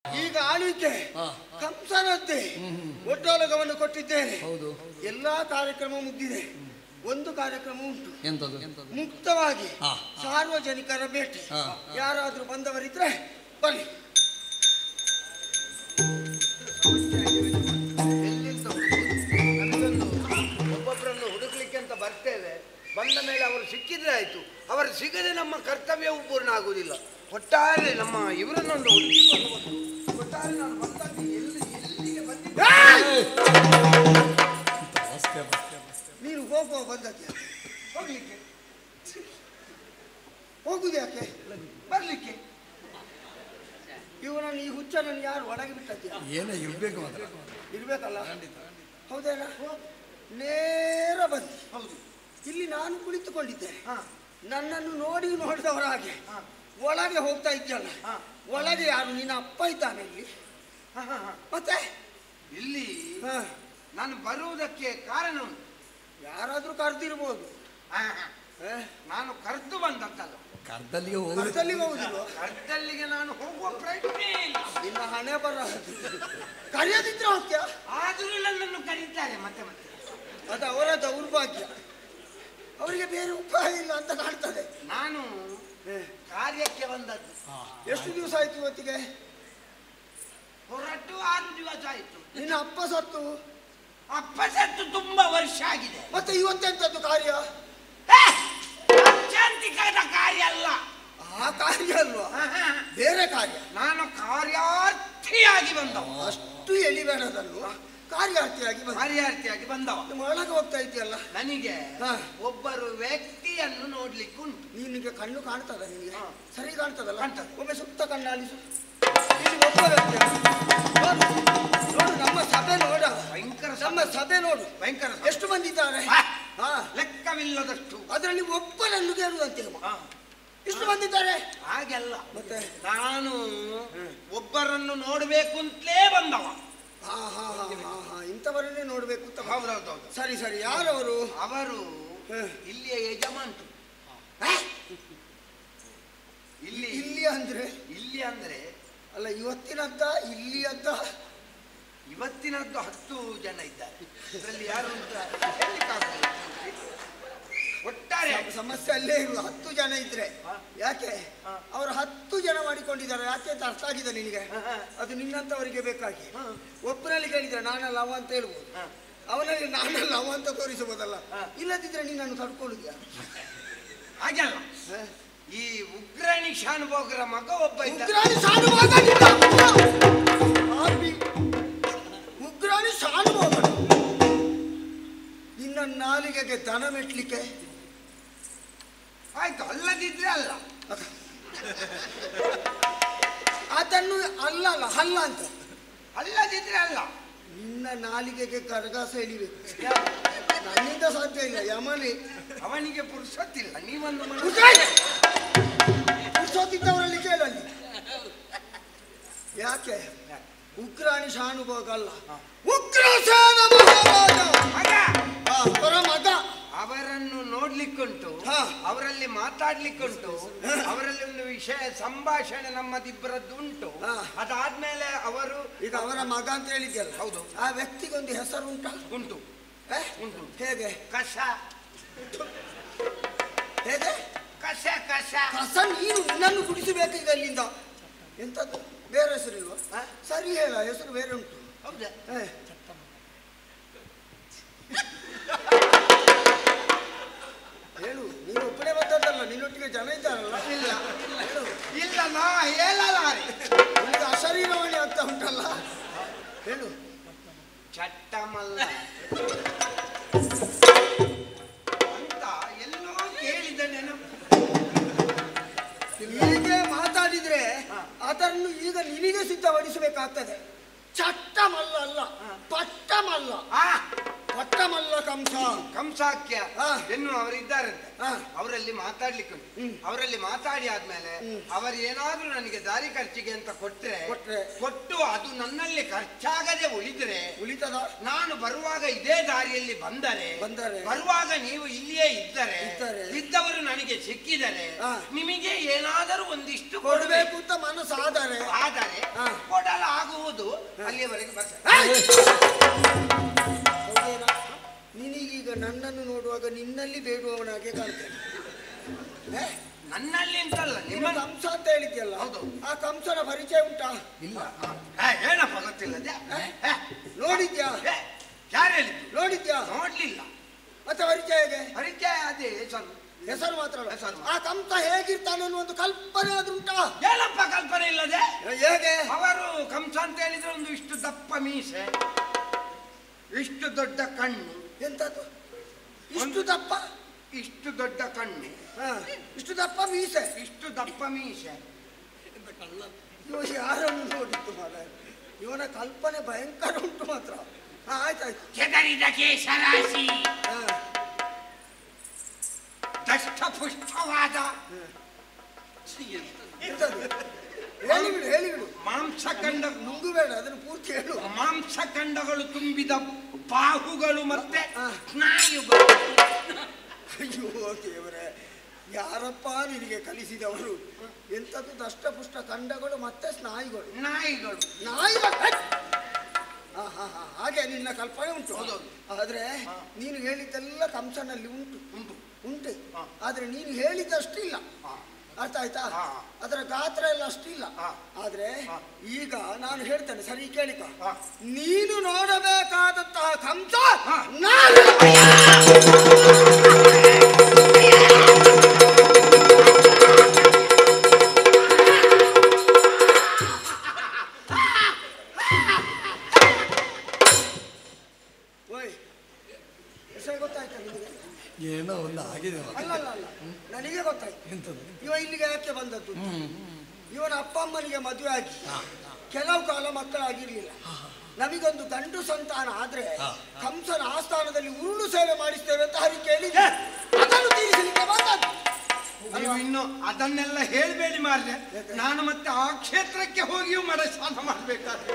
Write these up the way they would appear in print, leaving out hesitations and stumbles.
ಈಗ ಆಳ್ವಿಕೆ ಕಂಸನದ್ದೇ ಒಡ್ಡೋಲಗವನ್ನು ಕೊಟ್ಟಿದ್ದೇನೆ. ಎಲ್ಲಾ ಕಾರ್ಯಕ್ರಮ ಮುಗಿದಿದೆ. ಒಂದು ಕಾರ್ಯಕ್ರಮ ಉಂಟು, ಮುಕ್ತವಾಗಿ ಸಾರ್ವಜನಿಕರ ಭೇಟಿ. ಯಾರಾದ್ರೂ ಬಂದವರಿದ್ರೆ ಬನ್ನಿ. ಒಬ್ಬೊಬ್ಬರನ್ನು ಹುಡುಕ್ಲಿಕ್ಕೆ ಅಂತ ಬರ್ತೇವೆ. ಬಂದ ಮೇಲೆ ಅವರು ಸಿಕ್ಕಿದ್ರೆ ಆಯ್ತು. ಅವರು ಸಿಗದೆ ನಮ್ಮ ಕರ್ತವ್ಯವು ಪೂರ್ಣ ಆಗುವುದಿಲ್ಲ. ಒಟ್ಟಾರೆ ನಮ್ಮ ಇವರನ್ನೊಂದು ಹುಡುಕಿಕೊಂಡು ಒಟ್ಟಾರೆ ನಾನು ಬಂದಾಗ ಎಲ್ಲಿಗೆ ಬಂದಿದ್ದೆ. ನೀನು ಹೋಗುವ ಬಂದದ್ಯ ಹೋಗ್ಲಿಕ್ಕೆ ಹೋಗುದು ಯಾಕೆ? ಬರ್ಲಿಕ್ಕೆ. ಇವನನ್ನು ಈ ಹುಚ್ಚನನ್ನು ಯಾರು ಒಳಗೆ ಬಿಟ್ಟದ್ಯ? ಏನೋ ಇರ್ಬೇಕು ಇರ್ಬೇಕಲ್ಲ. ಹೌದೇನ? ನೇರ ಬಂದು ಹೌದು ಇಲ್ಲಿ ನಾನು ಕುಳಿತುಕೊಂಡಿದ್ದೇನೆ. ನನ್ನನ್ನು ನೋಡಿದವರ ಹಾಗೆ ಒಳಗೆ ಹೋಗ್ತಾ ಇದ್ದಲ್ಲ. ಒಳಗೆ ಯಾರು? ನಿನ್ನ ಅಪ್ಪ ಇದ್ದಾನೆ ಇಲ್ಲಿ. ಮತ್ತೆ ಇಲ್ಲಿ ನಾನು ಬರುವುದಕ್ಕೆ ಕಾರಣ ಉಂಟು. ಯಾರಾದ್ರೂ ಕರೆದಿರ್ಬೋದು. ನಾನು ಕರೆದು ಬಂದದ್ದಲ್ಲ. ಕರ್ದಲ್ಲಿಗೆ ಹೋಗುದಿಲ್ವ? ಕರ್ದಲ್ಲಿಗೆ ನಾನು ಹೋಗುವ ಪ್ರಯತ್ನ ಇಲ್ಲ. ನಿನ್ನ ಹಣೆ ಬರ ಕರೆಯದಿದ್ರೆ ಹೋಗ್ತೀಯ. ಆದರೂ ನನ್ನನ್ನು ಕರೀತಾರೆ ಮತ್ತೆ ಮತ್ತೆ. ಅದು ಅವರ ದೌರ್ಭಾಗ್ಯ. ಅವರಿಗೆ ಬೇರೆ ಉಪಾಯ ಇಲ್ಲ ಅಂತ ಕಾಣ್ತದೆ. ನಾನು ಕಾರ್ಯಕ್ಕೆ ಬಂದದ್ದು. ಎಷ್ಟು ದಿವಸ ಆಯ್ತು ಇವತ್ತಿಗೆ? ಹೊರಟು 6 ದಿವಸ ಆಯ್ತು. ನಿನ್ನ ಅಪ್ಪ ಸತ್ತು? ಅಪ್ಪ ಸತ್ತು ತುಂಬಾ ವರ್ಷ ಆಗಿದೆ. ಮತ್ತೆ ಇವತ್ತೆಂತದ್ದು ಕಾರ್ಯ? ಶಾಂತಿಕದ ಕಾರ್ಯ ಅಲ್ಲ. ಆ ಕಾರ್ಯ ಅಲ್ವಾ? ಬೇರೆ ಕಾರ್ಯ. ನಾನು ಕಾರ್ಯಾರ್ಥಿಯಾಗಿ ಬಂದವ. ಅಷ್ಟು ಎಳಿಬೇಡದಲ್ವ? ಕಾರ್ಯಾರ್ಥಿಯಾಗಿ ಬಂದವ. ಒಳಗೆ ಹೋಗ್ತಾ ಇದೆಯಲ್ಲ. ನನಗೆ ಒಬ್ಬರು ವ್ಯಕ್ತಿಯನ್ನು ನೋಡ್ಲಿಕ್ಕೆ ಉಂಟು. ನಿನಗೆ ಕಣ್ಣು ಕಾಣ್ತದ? ನಿನಗೆ ಸರಿ ಕಾಣ್ತದಲ್ಲ? ಕಾಣ್ತದೆ. ಒಮ್ಮೆ ಸುತ್ತ ಕಣ್ಣಾಲಿಸು. ಇಲ್ಲಿ ಒಬ್ಬ ವ್ಯಕ್ತಿ ನೋಡು. ನಮ್ಮ ಸಭೆ ನೋಡ. ಭಯಂಕರ ನಮ್ಮ ಸಭೆ ನೋಡು. ಭಯಂಕರ. ಎಷ್ಟು ಮಂದಿ ಇದ್ದಾರೆ? ಲೆಕ್ಕವಿಲ್ಲದಷ್ಟು. ಅದರಲ್ಲಿ ಒಬ್ಬನನ್ನು ಕೇಳುವಂತೆ ಇಷ್ಟು ಬಂದಿದ್ದಾರೆ. ಹಾಗೆಲ್ಲ. ಮತ್ತೆ ನಾನು ಒಬ್ಬರನ್ನು ನೋಡ್ಬೇಕು ಅಂತಲೇ ಬಂದವ. ಇಂಥವರನ್ನೇ ನೋಡ್ಬೇಕು ಅಂತ. ಹೌದೌದು. ಸರಿ ಸರಿ. ಯಾರವರು? ಅವರು ಇಲ್ಲಿಯ ಯಜಮಾನ್ರು. ಇಲ್ಲಿ ಅಂದ್ರೆ? ಇಲ್ಲಿ ಅಂದ್ರೆ ಅಲ್ಲ, ಇವತ್ತಿನದ್ದ ಇಲ್ಲಿ ಅಂತ? ಇವತ್ತಿನದ್ದು 10 ಜನ ಇದ್ದಾರೆ. ಇದರಲ್ಲಿ ಯಾರು ಅಂತ ಒಟ್ಟಾರೆ ಸಮಸ್ಯೆ ಅಲ್ಲೇ ಇರುವ. 10 ಜನ ಇದ್ರೆ ಯಾಕೆ ಅವರು 10 ಜನ ಮಾಡಿಕೊಂಡಿದ್ದಾರೆ? ಯಾಕೆ ಅಂತ ಅರ್ಥ ಆಗಿದೆ ನಿನಗೆ? ಅದು ನಿನ್ನಂತವರಿಗೆ ಬೇಕಾಗಿ. ಒಬ್ಬನಲ್ಲಿ ಕೇಳಿದ್ರೆ ನಾನಲ್ಲ ಅವ ಅಂತ ಹೇಳ್ಬೋದು. ಅವನಲ್ಲಿ ನಾನಲ್ಲ ಅವ ಅಂತ ತೋರಿಸಬಹುದಲ್ಲ. ಇಲ್ಲದಿದ್ರೆ ನೀನನ್ನು ತಡ್ಕೊಳ್ಳುದ್ಯಾ? ಹಾಗೆಲ್ಲ. ಈ ಉಗ್ರಾಣಿ ಶಾನುಭೋಗರ ಮಗ ಒಬ್ಬ ಇದ್ದ. ಉಗ್ರಾಣಿ ಶಾನುಭೋಗ ನಿನ್ನ ನಾಲಿಗೆಗೆ ದನ ಮೆಟ್ಲಿಕ್ಕೆ ಆಯ್ತು. ಅಲ್ಲದಿದ್ರೆ ಅಲ್ಲ. ಅದನ್ನು ಅಲ್ಲ ಹಲ್ಲ ಅಂತ. ಅಲ್ಲದಿದ್ರೆ ಅಲ್ಲ. ನಿನ್ನ ನಾಲಿಗೆಗೆ ಕರಗಾಸ ಎಳಿಬೇಕು. ನನ್ನಿಂದ ಸಾಧ್ಯ ಇಲ್ಲ. ಯಮನಿ ಅವನಿಗೆ ಪುರುಸೊತ್ತಿಲ್ಲ. ನೀವೊಂದು ಪುರುಸೊತ್ತಿದ್ದವರಲ್ಲಿ ಕೇಳಲ್ಲಿ. ಯಾಕೆ? ಉಗ್ರಾಣಿ ಶಾನುಭೋಗ ಅಲ್ಲ, ಉಗ್ರಸೇನ ಮಹಾರಾಜ ಮಗ. ಅವರನ್ನು ನೋಡ್ಲಿಕ್ಕುಂಟು, ಅವರಲ್ಲಿ ಮಾತಾಡ್ಲಿಕ್ಕುಂಟು, ಅವರಲ್ಲಿ ಒಂದು ವಿಷಯ ಸಂಭಾಷಣೆ ನಮ್ಮದಿಬ್ಬರದ್ದು ಉಂಟು. ಅದಾದ್ಮೇಲೆ ಅವರು ಈಗ ಅವರ ಮಗ ಅಂತ ಹೇಳಿದ್ಯಲ್ಲ. ಹೌದು. ಆ ವ್ಯಕ್ತಿಗೊಂದು ಹೆಸರು ಉಂಟಾ? ಉಂಟು. ಉಂಟು. ಹೇಗೆ? ಕಸ. ಹೇಗೆ? ಕಸ ಕಸ ಕಸ. ನೀನು ನಿನ್ನನ್ನು ಕುಡಿಸಬೇಕು ಈಗ ಇಲ್ಲಿಂದ. ಎಂತದ್ದು ಬೇರೆ ಹೆಸರಿಲ್ವಾ? ಸರಿ ಹೇಳ, ಹೆಸರು ಬೇರೆ ಉಂಟು. ಹೌದಾ? ಹೇಳು. ನೀನು ಒಬ್ಬನೇ ಬಂದದ್ದಲ್ಲ, ನಿನ್ನೊಟ್ಟಿಗೆ ಜನ ಇದ್ದಾರಲ್ಲ. ಇಲ್ಲ ಇಲ್ಲ, ನಾ ಹೇಳಲಾರೆ. ನಿನಗೆ ಅಶರೀರವಾಣಿ ಆಗ್ತಾ ಉಂಟಲ್ಲ. ಹೇಳು. ಚಟ್ಟಮಲ್ಲ ಅಂತ ಎಲ್ಲೋ ಕೇಳಿದ ನೆನಪು. ಹೀಗೆ ಮಾತಾಡಿದ್ರೆ ಅದನ್ನು ಈಗ ನಿನಗೆ ಸಿದ್ಧಪಡಿಸಬೇಕಾಗ್ತದೆ. ಚಟ್ಟಮಲ್ಲ ಅಲ್ಲ, ಪಟ್ಟಮಲ್ಲ. ಪಟ್ಟಮಲ್ಲ ಕಂಸ. ಕಂಸಾಖ್ಯ ಎನ್ನುವವರಿದ್ದಾರಂತೆ. ಅವರಲ್ಲಿ ಮಾತಾಡ್ಲಿಕ್ಕೆ ಅವರಲ್ಲಿ ಮಾತಾಡಿ ಆದ್ಮೇಲೆ ಅವರು ಏನಾದ್ರೂ ನನಗೆ ದಾರಿ ಖರ್ಚಿಗೆ ಅಂತ ಕೊಟ್ಟು ಅದು ನನ್ನಲ್ಲಿ ಖರ್ಚಾಗದೆ ಉಳಿದ್ರೆ ಉಳಿತದ ನಾನು ಬರುವಾಗ ಇದೇ ದಾರಿಯಲ್ಲಿ ಬಂದರೆ ಬರುವಾಗ ನೀವು ಇಲ್ಲಿಯೇ ಇದ್ದರೆ ಇದ್ದವರು ನನಗೆ ಸಿಕ್ಕಿದರೆ ನಿಮಗೆ ಏನಾದರೂ ಒಂದಿಷ್ಟು ಕೊಡಬೇಕು ಅಂತ ಮನಸ್ಸು ಆದರೆ ಕೊಡಲಾಗುವುದು. ಅಲ್ಲಿಯವರೆಗೆ ನಿನಗೀಗ ನನ್ನನ್ನು ನೋಡುವಾಗ ನಿನ್ನಲ್ಲಿ ಬೇಡುವವನಾಗೆ ಕಾಣ್ತೇನೆ. ನನ್ನಲ್ಲಿ ಅಂತಲ್ಲ, ನಿಮ್ಮ ಕಂಸ ಅಂತ ಹೇಳಿದ್ಯಲ್ಲ, ಆ ಕಂಸನ ಪರಿಚಯ ಉಂಟಾ? ಇಲ್ಲ. ಏನಪ್ಪ ಗೊತ್ತಿಲ್ಲದೆ ನೋಡಿದ್ಯಾ? ಯಾರು ಹೇಳಿದ್ದು? ನೋಡಿದ್ಯಾ? ನೋಡ್ಲಿಲ್ಲ. ಮತ್ತೆ ಪರಿಚಯ ಹೇಗೆ? ಪರಿಚಯ ಅದೇ ಹೆಸರು ಮಾತ್ರ. ಆ ಕಂಸ ಹೇಗಿರ್ತಾನೆ ಅನ್ನೋ ಒಂದು ಕಲ್ಪನೆ ಆದ್ರುಂಟಾ? ಏನಪ್ಪ ಕಲ್ಪನೆ ಇಲ್ಲದೆ? ಹೇಗೆ? ಅವರು ಕಂಸ ಅಂತ ಹೇಳಿದ್ರೆ ಒಂದು ಇಷ್ಟು ದಪ್ಪ ಮೀಸೆ, ಇಷ್ಟು ದೊಡ್ಡ ಕಣ್ಣು. ಎಂತದ್ದು ಇಷ್ಟು ದಪ್ಪ? ಇಷ್ಟು ದೊಡ್ಡ ಕಣ್ಣು, ಇಷ್ಟು ದಪ್ಪ ಮೀಸೆ, ಇಷ್ಟು ದಪ್ಪ ಮೀಸೆ. ಇವ ಯಾರನ್ನು ನೋಡಿತ್ತು ಮಾಡ? ಇವನ ಕಲ್ಪನೆ ಭಯಂಕರ ಉಂಟು ಮಾತ್ರ. ಆಯ್ತಾಯ್ತು. ಕೆದರಿದ ಕೇಶರಾಶಿ, ದಷ್ಟಪುಷ್ಟವಾದ, ಹೇಳಿಬಿಡು ಮಾಂಸಖಂಡ, ನುಂಗುಬೇಡ, ಅದನ್ನು ಪೂರ್ತಿ ಹೇಳು. ಮಾಂಸಖಂಡಗಳು ತುಂಬಿದ ಬಾಹುಗಳು ಮತ್ತೆ ಸ್ನಾಯುಗಳು. ಅಯ್ಯೋ ದೇವರೇ, ಯಾರಪ್ಪ ನಿನಗೆ ಕಲಿಸಿದವರು? ಎಂಥದ್ದು ದಷ್ಟಪುಷ್ಟ ಖಂಡಗಳು ಮತ್ತೆ ಸ್ನಾಯುಗಳು? ನಾಯಿಗಳು. ಹಾಗೆ ನಿನ್ನ ಕಲ್ಪನೆ ಉಂಟು. ಆದ್ರೆ ನೀನು ಹೇಳಿದ್ದೆಲ್ಲ ಕಂಸನಲ್ಲಿ ಉಂಟು. ಆದ್ರೆ ನೀನು ಹೇಳಿದಷ್ಟಿಲ್ಲ. ಅರ್ಥ ಆಯ್ತಾ? ಅದರ ಗಾತ್ರ ಎಲ್ಲ ಅಷ್ಟಿಲ್ಲ. ಆದ್ರೆ ಈಗ ನಾನು ಹೇಳ್ತೇನೆ, ಸರಿ ಕೇಳಿಕ. ನೀನು ನೋಡಬೇಕಾದಂತಹ ಕಂಸ ನಾನು. ಗೊತ್ತಾಯ್ತಾ ನಿಮಗೆ? ಏನೋ ಒಂದು ಆಗಿದೆ. ಅಲ್ಲ ನನಗೆ ಗೊತ್ತಾಯ್ತು. ಇವ ಇಲ್ಲಿಗೆ ಯಾಕೆ ಬಂದದ್ದು? ಇವನ ಅಪ್ಪ ಅಮ್ಮನಿಗೆ ಮದುವೆ ಆಗಿ ಕೆಲವು ಕಾಲ ಮಕ್ಕಳಾಗಿರ್ಲಿಲ್ಲ. ನಮಗೊಂದು ಗಂಡು ಸಂತಾನ ಆದ್ರೆ ಕಂಸನ ಆಸ್ಥಾನದಲ್ಲಿ ಉರುಳು ಸೇವೆ ಮಾಡಿಸ್ತೇವೆ ಅಂತ ಹರಿ ಕೇಳಿದೆ. ಅದನ್ನು ತೀರಿಸಲಿಕ್ಕೆ ಬಂದದ್ದು. ನೀವು ಇನ್ನು ಅದನ್ನೆಲ್ಲ ಹೇಳ್ಬೇಡಿ ಮಾರ್ರೆ. ನಾನು ಮತ್ತೆ ಆ ಕ್ಷೇತ್ರಕ್ಕೆ ಹೋಗಿಯೂ ಮರಸ್ನಾನ ಮಾಡ್ಬೇಕಾದ್ರೆ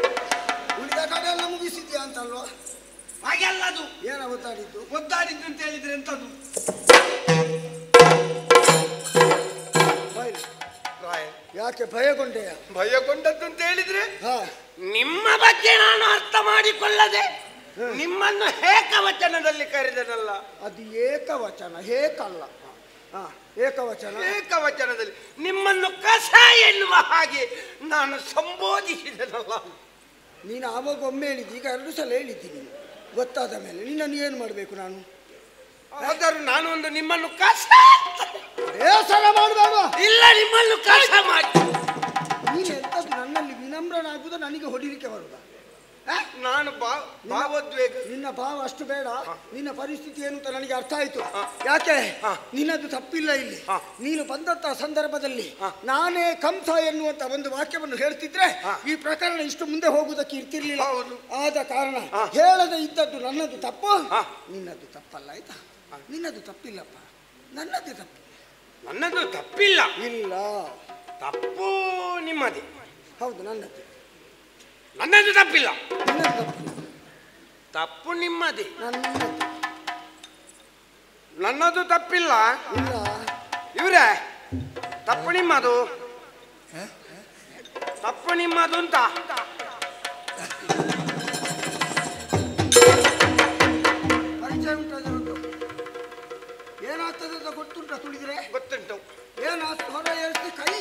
ಉಳಿದ ಕಡೆ ಎಲ್ಲ ಮುಗಿಸಿದ್ಯಾ ಅಂತಲ್ವಾ? ಹಾಗೆಲ್ಲ ಅದು ಏನ ಒದ್ದಾಡಿದ್ದು ಅಂತ ಹೇಳಿದ್ರೆ ಎಂತದ್ದು? ಯಾಕೆ ಭಯಗೊಂಡೆಯ? ಭಯಗೊಂಡದ್ದು ಅಂತ ಹೇಳಿದ್ರೆ ನಿಮ್ಮ ಬಗ್ಗೆ ನಾನು ಅರ್ಥ ಮಾಡಿಕೊಳ್ಳದೆ ನಿಮ್ಮನ್ನು ಏಕವಚನದಲ್ಲಿ ಕರೆದನಲ್ಲ. ಅದು ಏಕವಚನ, ಹೇಕಲ್ಲ. ಏಕವಚನದಲ್ಲಿ ನಿಮ್ಮನ್ನು ಕಸ ಎನ್ನುವ ಹಾಗೆ ನಾನು ಸಂಬೋಧಿಸಿದನಲ್ಲ. ನೀನು ಆವಾಗ ಒಮ್ಮೆ ಹೇಳಿದ್ದು, ಈಗ 2 ಸಲ ಹೇಳಿದ್ದೀನಿ. ಗೊತ್ತಾದ ಮೇಲೆ ನಿನ್ನನ್ನು ಏನು ಮಾಡಬೇಕು ನಾನು? ಆದರೂ ನಾನು ಒಂದು ನಿಮ್ಮನ್ನು ಕಸ ಬೇಸರ ಮಾಡಬೇಡ. ಇಲ್ಲ, ನಿಮ್ಮನ್ನು ಕಸ ಮಾಡಿ. ನೀನು ಎಂತದ್ದು ನನ್ನಲ್ಲಿ ವಿನಮ್ರನಾಗುವುದು, ನನಗೆ ಹೊಡಿಲಿಕ್ಕೆ ಬರುವುದ? ನಾನು ಭಾವೋದ್ವೇಗ. ನಿನ್ನ ಭಾವ ಅಷ್ಟು ಬೇಡ. ನಿನ್ನ ಪರಿಸ್ಥಿತಿ ಏನು ಅಂತ ನನಗೆ ಅರ್ಥ ಆಯ್ತು. ಯಾಕೆ? ನಿನ್ನದು ತಪ್ಪಿಲ್ಲ. ಇಲ್ಲಿ ನೀನು ಬಂದಂತಹ ಸಂದರ್ಭದಲ್ಲಿ ನಾನೇ ಕಂಸ ಎನ್ನುವಂತ ಒಂದು ವಾಕ್ಯವನ್ನು ಹೇಳ್ತಿದ್ರೆ ಈ ಪ್ರಕರಣ ಇಷ್ಟು ಮುಂದೆ ಹೋಗುವುದಕ್ಕೆ ಇರ್ತಿರ್ಲಿಲ್ಲ. ಆದ ಕಾರಣ ಹೇಳದೆ ಇದ್ದದ್ದು ನನ್ನದು ತಪ್ಪು, ನಿನ್ನದು ತಪ್ಪಲ್ಲ. ಆಯ್ತಾ? ನಿನ್ನದು ತಪ್ಪಿಲ್ಲಪ್ಪ, ನನ್ನದೇ ತಪ್ಪು. ನನ್ನದು ತಪ್ಪಿಲ್ಲ. ಇಲ್ಲ, ತಪ್ಪು ನಿಮ್ಮದೇ. ಹೌದು, ನನ್ನದು. ನನ್ನದು ತಪ್ಪಿಲ್ಲ. ತಪ್ಪು ನಿಮ್ಮದೇ. ನನ್ನದು ತಪ್ಪಿಲ್ಲ. ಇವ್ರೆ, ತಪ್ಪು ನಿಮ್ಮದು. ತಪ್ಪು ನಿಮ್ಮದು ಅಂತ ಪರಿಚಯ ಉಂಟು. ಏನಾಗ್ತದೆ ಅಂತ ಗೊತ್ತುಂಟ? ತುಳಿದ್ರೆ ಗೊತ್ತುಂಟು. ಏನಾಗ್ತದೆ? ಹೊರ ಏರಿಸಿ ಕೈ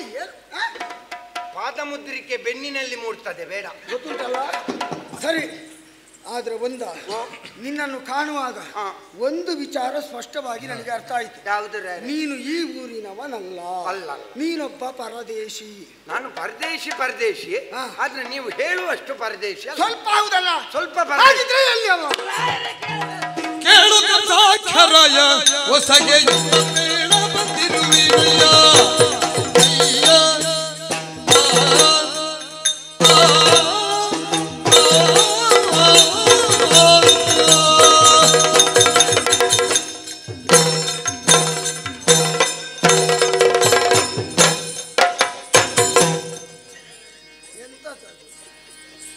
ಪಾದಮುದ್ರಿಕೆ ಬೆನ್ನಿನಲ್ಲಿ ಮೂಡ್ತದೆ. ಬೇಡ, ಗೊತ್ತುಂಟಲ್ಲ? ಸರಿ. ಆದ್ರೆ ನಿನ್ನನ್ನು ಕಾಣುವಾಗ ಒಂದು ವಿಚಾರ ಸ್ಪಷ್ಟವಾಗಿ ನನಗೆ ಅರ್ಥ ಆಯ್ತು. ಯಾವುದರ? ನೀನು ಈ ಊರಿನವನಲ್ಲ. ಅಲ್ಲ, ನೀನೊಬ್ಬ ಪರದೇಶಿ. ನಾನು ಪರದೇಶಿ. ಆದ್ರೆ ನೀವು ಹೇಳುವಷ್ಟು ಪರದೇಶಿ ಸ್ವಲ್ಪ. ಹೌದಲ್ಲ? ಸ್ವಲ್ಪ. ಎಲ್ಲಿ ಅವ?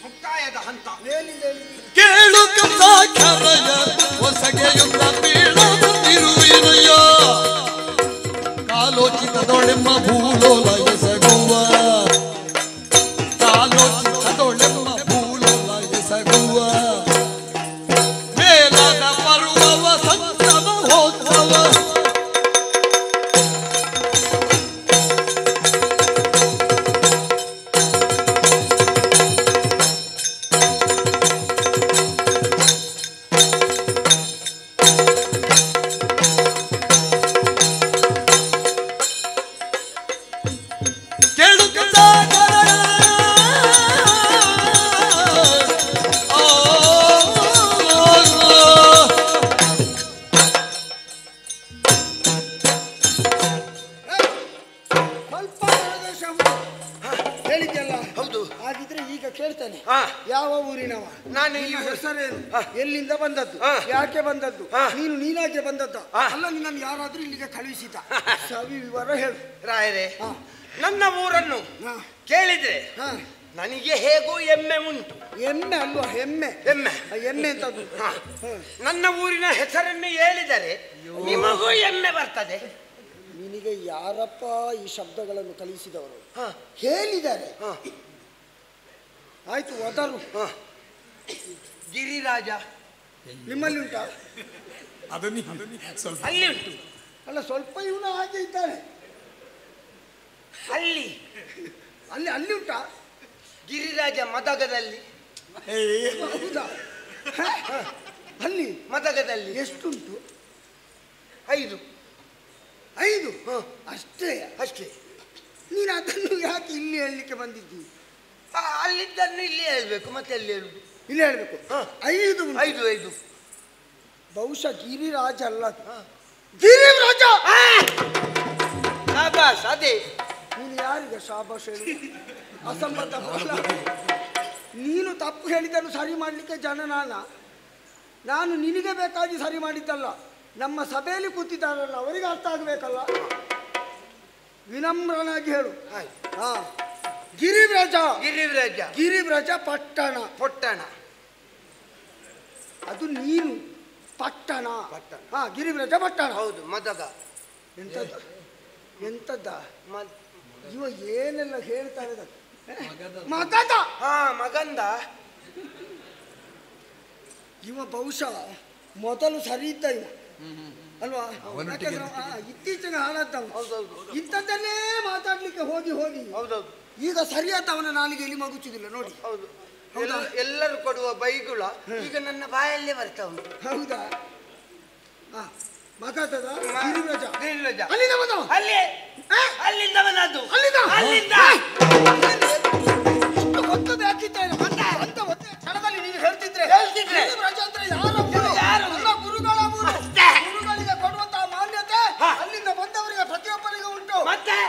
ಮುಕ್ತಾಯದ ಹಂತ. ಮೇಲಿಂದ ಕೇಳು ಕಥಾಖ್ಯಾನಯ ಹೊಸಗೆಯುತ್ತ ಬೀಳದಿರುವಿನಯ್ಯ ಕಾಲೋಚಿತದೊಳೆಮ್ಮ ಭೂಲೋಲ ಎಸಗುವ ಕಾಲೋಚಿತದೊಳೆಮ್ಮ ಭೂಲೋಲ ಎಸಗುವ ಮೇಲಾದ ಪರ್ವವ ಸಂತ ಮಹೋತ್ಸವ ಯಾವ ಊರಿನವ, ನಾನು ಹೆಸರೇನು, ಎಲ್ಲಿಂದ ಬಂದದ್ದು, ಯಾಕೆ ಬಂದದ್ದು, ನೀನು ನೀನಾಗೆ ಬಂದದ್ದ ಅಲ್ಲ, ನಿನ್ನನ್ನು ಯಾರಾದ್ರೂ ಇಲ್ಲಿಗೆ ಕಳುಹಿಸಿದ ಸವಿ ವಿವರ ಹೇಳು ರಾಯರೇ. ನನ್ನ ಊರನ್ನು ಕೇಳಿದ್ರೆ ನನಗೆ ಹೇಗೂ ಎಮ್ಮೆ ಉಂಟು. ಎಮ್ಮೆ ಅಲ್ವಾ? ಹೆಮ್ಮೆ. ಎಮ್ಮೆ ಎಮ್ಮೆ ಅಂತದ್ದು. ನನ್ನ ಊರಿನ ಹೆಸರನ್ನು ಹೇಳಿದರೆ ನಿಮಗೂ ಎಮ್ಮೆ ಬರ್ತದೆ. ನಿನಗೆ ಯಾರಪ್ಪ ಈ ಶಬ್ದಗಳನ್ನು ಕಲಿಸಿದವರು? ಹೇಳಿದ್ದಾರೆ. ಆಯ್ತು, ಒದರು. ಗಿರಿರಾಜ ನಿಮ್ಮಲ್ಲಿ ಉಂಟಾ? ಅಲ್ಲಿ ಉಂಟು. ಅಲ್ಲ, ಸ್ವಲ್ಪ ಇವನು ಹಾಗೆ ಇದ್ದಾನೆ. ಅಲ್ಲಿ ಅಲ್ಲಿ ಅಲ್ಲಿ ಉಂಟಾ? ಗಿರಿರಾಜ ಮದಗದಲ್ಲಿ. ಹೌದಾ? ಅಲ್ಲಿ ಮದಗದಲ್ಲಿ ಎಷ್ಟುಂಟು? 5. 5? ಅಷ್ಟೇ ಅಷ್ಟೇ. ನೀನು ಅದನ್ನು ಯಾಕೆ ಇಲ್ಲಿ ಹೇಳಲಿಕ್ಕೆ ಬಂದಿದ್ದಿ? ಅಲ್ಲಿದ್ದನ್ನು ಇಲ್ಲಿ ಹೇಳ್ಬೇಕು, ಮತ್ತೆ ಎಲ್ಲಿ ಹೇಳುದು? ಇಲ್ಲಿ ಹೇಳ್ಬೇಕು. 5 5 ಬಹುಶಃ ಗಿರಿರಾಜ ಅಲ್ಲ, ಗಿರಿರಾಜ. ಶಾಬಾಸ್, ಅದೇ. ನೀನು ಯಾರಿಗೆ ಶಾಬಾಸ್ ಹೇಳು? ಅಸಂಬದ್ಧ. ನೀನು ತಪ್ಪು ಹೇಳಿದ್ದನ್ನು ಸರಿ ಮಾಡಲಿಕ್ಕೆ ಜನ ನಾನು ನಿನಗೆ ಬೇಕಾಗಿ ಸರಿ ಮಾಡಿದ್ದಲ್ಲ, ನಮ್ಮ ಸಭೆಯಲ್ಲಿ ಕೂತಿದ್ದಾರಲ್ಲ ಅವರಿಗೆ ಅರ್ಥ ಆಗಬೇಕಲ್ಲ. ವಿನಮ್ರನಾಗಿ ಹೇಳು. ಹಾ, ಗಿರಿವ್ರಜ. ಗಿರಿವ್ರಜ. ಗಿರಿವ್ರಜ ಪಟ್ಟಣ. ಪಟ್ಟಣ ಅದು ನೀನು. ಪಟ್ಟಣ. ಹಾ, ಗಿರಿವ್ರಜ ಪಟ್ಟಣ. ಹೌದು. ಮದಗ. ಎಂತದ್ದ ಎಂತದ್ದ ಇವ ಏನೆಲ್ಲ ಹೇಳ್ತಾರೆ? ಮಗದ. ಹಾ, ಮಗಂದ. ಇವ ಬಹುಶಃ ಮೊದಲು ಸರಿ ಇದ್ದ ಇವ ಅಲ್ವಾ? ಯಾಕಂದ್ರೆ ಇತ್ತೀಚೆಗೆ ಹಾಳಾದ್ದವ. ಇಂಥದ್ದನ್ನೇ ಮಾತಾಡ್ಲಿಕ್ಕೆ ಹೋಗಿ ಹೋಗಿ ಹೌದೌದು. ಈಗ ಸರಿಯಾದ ಅವನ ನಾಲಿಗೆ ಎಲ್ಲಿ ಮಗುಚುದಿಲ್ಲ ನೋಡಿ. ಹೌದು. ಎಲ್ಲರೂ ಕೊಡುವ ಬೈಗುಳ ಈಗ ನನ್ನ ಬಾಯಲ್ಲೇ ಬರ್ತಾ ಉಂಟು. ಹೌದಾ? ಮಗದ ಗಿರಿರಾಜ. ಗಿರಿರಾಜ ಅಲ್ಲಿಂದ ಬಂದವ. ಅಲ್ಲಿಂದ ಬಂದದ್ದು. ಅಲ್ಲಿಂದ ಇಷ್ಟು ಹೊತ್ತದ ಹಾಕಿದ್ದೇನೆ ಅಂತ ಒಂದೇ ಕ್ಷಣದಲ್ಲಿ ನೀನು ಹೇಳ್ತಿದ್ರೆ ಗಿರಿರಾಜ ಅಂದ್ರೆ ಯಾರು? ನನ್ನ ಗುರುಗಳ ಊರು. ಗುರುಗಳಿಗೆ ಕೊಡುವಂತಹ ಮಾನ್ಯತೆ ಅಲ್ಲಿಂದ ಬಂದವರಿಗೆ ಪ್ರತಿಯೊಬ್ಬರಿಗೆ ಉಂಟು.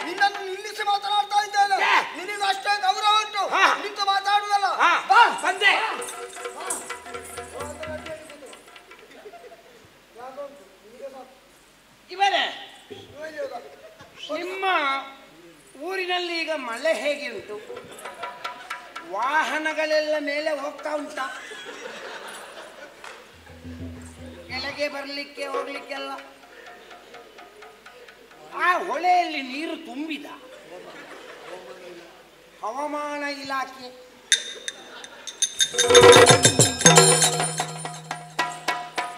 ನಿನ್ನನ್ನು ನಿಲ್ಲಿಸಿ ಮಾತನಾಡ್ತಾ ಇದ್ದೇನೆ. ನಿನಗೂ ಅಷ್ಟೇ ಗೌರವ ಉಂಟು. ನಿಂತು ಮಾತಾಡುದಲ್ಲ. ಬಂದೆ. ಇವರೇ, ನಿಮ್ಮ ಊರಿನಲ್ಲಿ ಈಗ ಮಳೆ ಹೇಗೆ ಉಂಟು? ವಾಹನಗಳೆಲ್ಲ ಮೇಲೆ ಹೋಗ್ತಾ ಉಂಟಾ? ಕೆಳಗೆ ಬರಲಿಕ್ಕೆ ಹೋಗ್ಲಿಕ್ಕೆಲ್ಲ ಆ ಹೊಳೆಯಲ್ಲಿ ನೀರು ತುಂಬಿದ? ಹವಾಮಾನ ಇಲಾಖೆ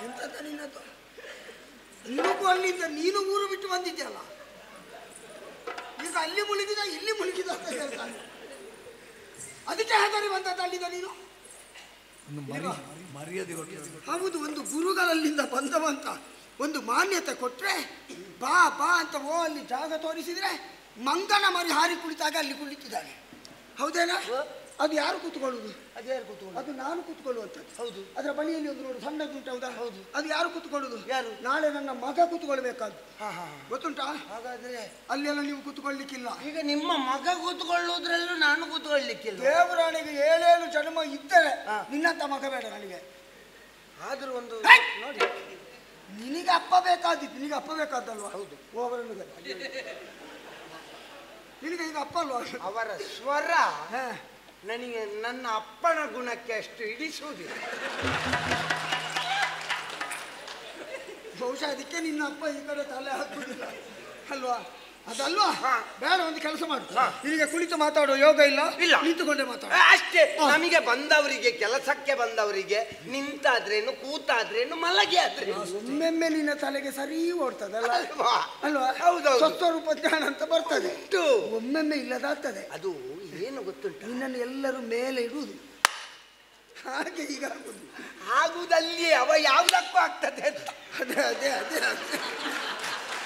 ಎಂತದ ನಿನ್ನದು? ನಿನಗೂ ಅಲ್ಲಿಂದ ನೀನು ಊರು ಬಿಟ್ಟು ಬಂದಿದ್ಯಲ್ಲ, ಈಗ ಅಲ್ಲಿ ಮುಳುಗಿದ ಇಲ್ಲಿ ಮುಳುಗಿದ ಅಂತ ಹೇಳ್ತಾನೆ. ಅದಕ್ಕೆ ಹೆದರಿ ಬಂದದ್ದು ಅಲ್ಲಿಂದ ನೀನು? ಹೌದು, ಒಂದು ಗುರುಗಳಲ್ಲಿಂದ ಬಂದವಂತ ಒಂದು ಮಾನ್ಯತೆ ಕೊಟ್ರೆ ಬಾ ಬಾ ಅಂತ ಅಲ್ಲಿ ಜಾಗ ತೋರಿಸಿದ್ರೆ ಮಂಗನ ಮರಿ ಹಾರಿ ಕುಳಿತಾಗ ಅಲ್ಲಿ ಕುಳಿತಿದ್ದಾನೆ. ಹೌದೇನಾ? ಅದು ಯಾರು ಕೂತ್ಕೊಳ್ಳುವುದು? ಅದು ನಾನು ಕೂತ್ಕೊಳ್ಳುವಂಥದ್ದು. ಹೌದು. ಅದರ ಬಳಿಯಲ್ಲಿ ಒಂದು ನೋಡು ಸಣ್ಣದುಂಟು. ಹೌದಾ? ಹೌದು. ಅದು ಯಾರು ಕೂತ್ಕೊಳ್ಳುದು? ಯಾರು? ನಾಳೆ ನನ್ನ ಮಗ ಕೂತ್ಕೊಳ್ಬೇಕಾದ್ದು. ಗೊತ್ತುಂಟಾ? ಹಾಗಾದ್ರೆ ಅಲ್ಲೆಲ್ಲ ನೀವು ಕೂತ್ಕೊಳ್ಳಿಕ್ಕಿಲ್ಲ. ಈಗ ನಿಮ್ಮ ಮಗ ಕೂತ್ಕೊಳ್ಳುವುದ್ರಲ್ಲೂ ನಾನು ಕೂತ್ಕೊಳ್ಳಿಕ್ಕಿಲ್ಲ. ದೇವರಾಣಿಗೆ 7 ಜನ್ಮ ಇದ್ದರೆ ನಿನ್ನಂತ ಮಗ ಬೇಡ ನನಗೆ. ಆದ್ರೂ ಒಂದು ನೋಡಿ, ನಿನಗೆ ಅಪ್ಪ ಬೇಕಾದಿತ್ತು. ನಿನಗೆ ಅಪ್ಪ ಬೇಕಾದಲ್ವಾ? ಹೌದು. ನಿನಗೆ ಈಗ ಅಪ್ಪ ಅಲ್ವಾ? ಅವರ ಸ್ವರ ನನಗೆ ನನ್ನ ಅಪ್ಪನ ಗುಣಕ್ಕೆ ಅಷ್ಟು ಹಿಡಿಸುವುದಿಲ್ಲ. ಬಹುಶಃ ಅದಕ್ಕೆ ನಿನ್ನ ಅಪ್ಪ ಈ ಕಡೆ ತಲೆ ಹಾಕುದಿಲ್ಲ ಅಲ್ವಾ? ಅದಲ್ವಾ? ಬೇಡ, ಒಂದು ಕೆಲಸ ಮಾಡು, ನಿನಗೆ ಕುಳಿತು ಮಾತಾಡೋ ಯೋಗ ಇಲ್ಲ, ನಿಂತುಕೊಂಡೆ ಮಾತಾಡ ಅಷ್ಟೇ. ನಮಗೆ ಬಂದವರಿಗೆ, ಕೆಲಸಕ್ಕೆ ಬಂದವರಿಗೆ ನಿಂತಾದ್ರೇನು, ಕೂತಾದ್ರೇನು, ಮಲಗಿ ಆದ್ರೇನು ಒಮ್ಮೆಮ್ಮೆ ನಿನ್ನ ತಲೆಗೆ ಸರಿ ಓಡ್ತದಲ್ಲ ಅಲ್ವಾ? ಹೌದೌದು. ಸ್ವಸ್ವರೂಪ ಜ್ಞಾನ ಅಂತ ಬರ್ತದೆ, ಒಮ್ಮೆಮ್ಮೆ ಇಲ್ಲದಾಗ್ತದೆ. ಅದು ಏನು ಗೊತ್ತುಂಟು, ನಿನ್ನನ್ನು ಎಲ್ಲರೂ ಮೇಲೆ ಇಡುವುದು, ಹಾಗೆ ಈಗ ಆಗುವುದಲ್ಲಿಯೇ ಅವ ಯಾವುದಕ್ಕೂ ಆಗ್ತದೆ ಅಂತ. ಅದೇ ಅದೇ ಅದೇ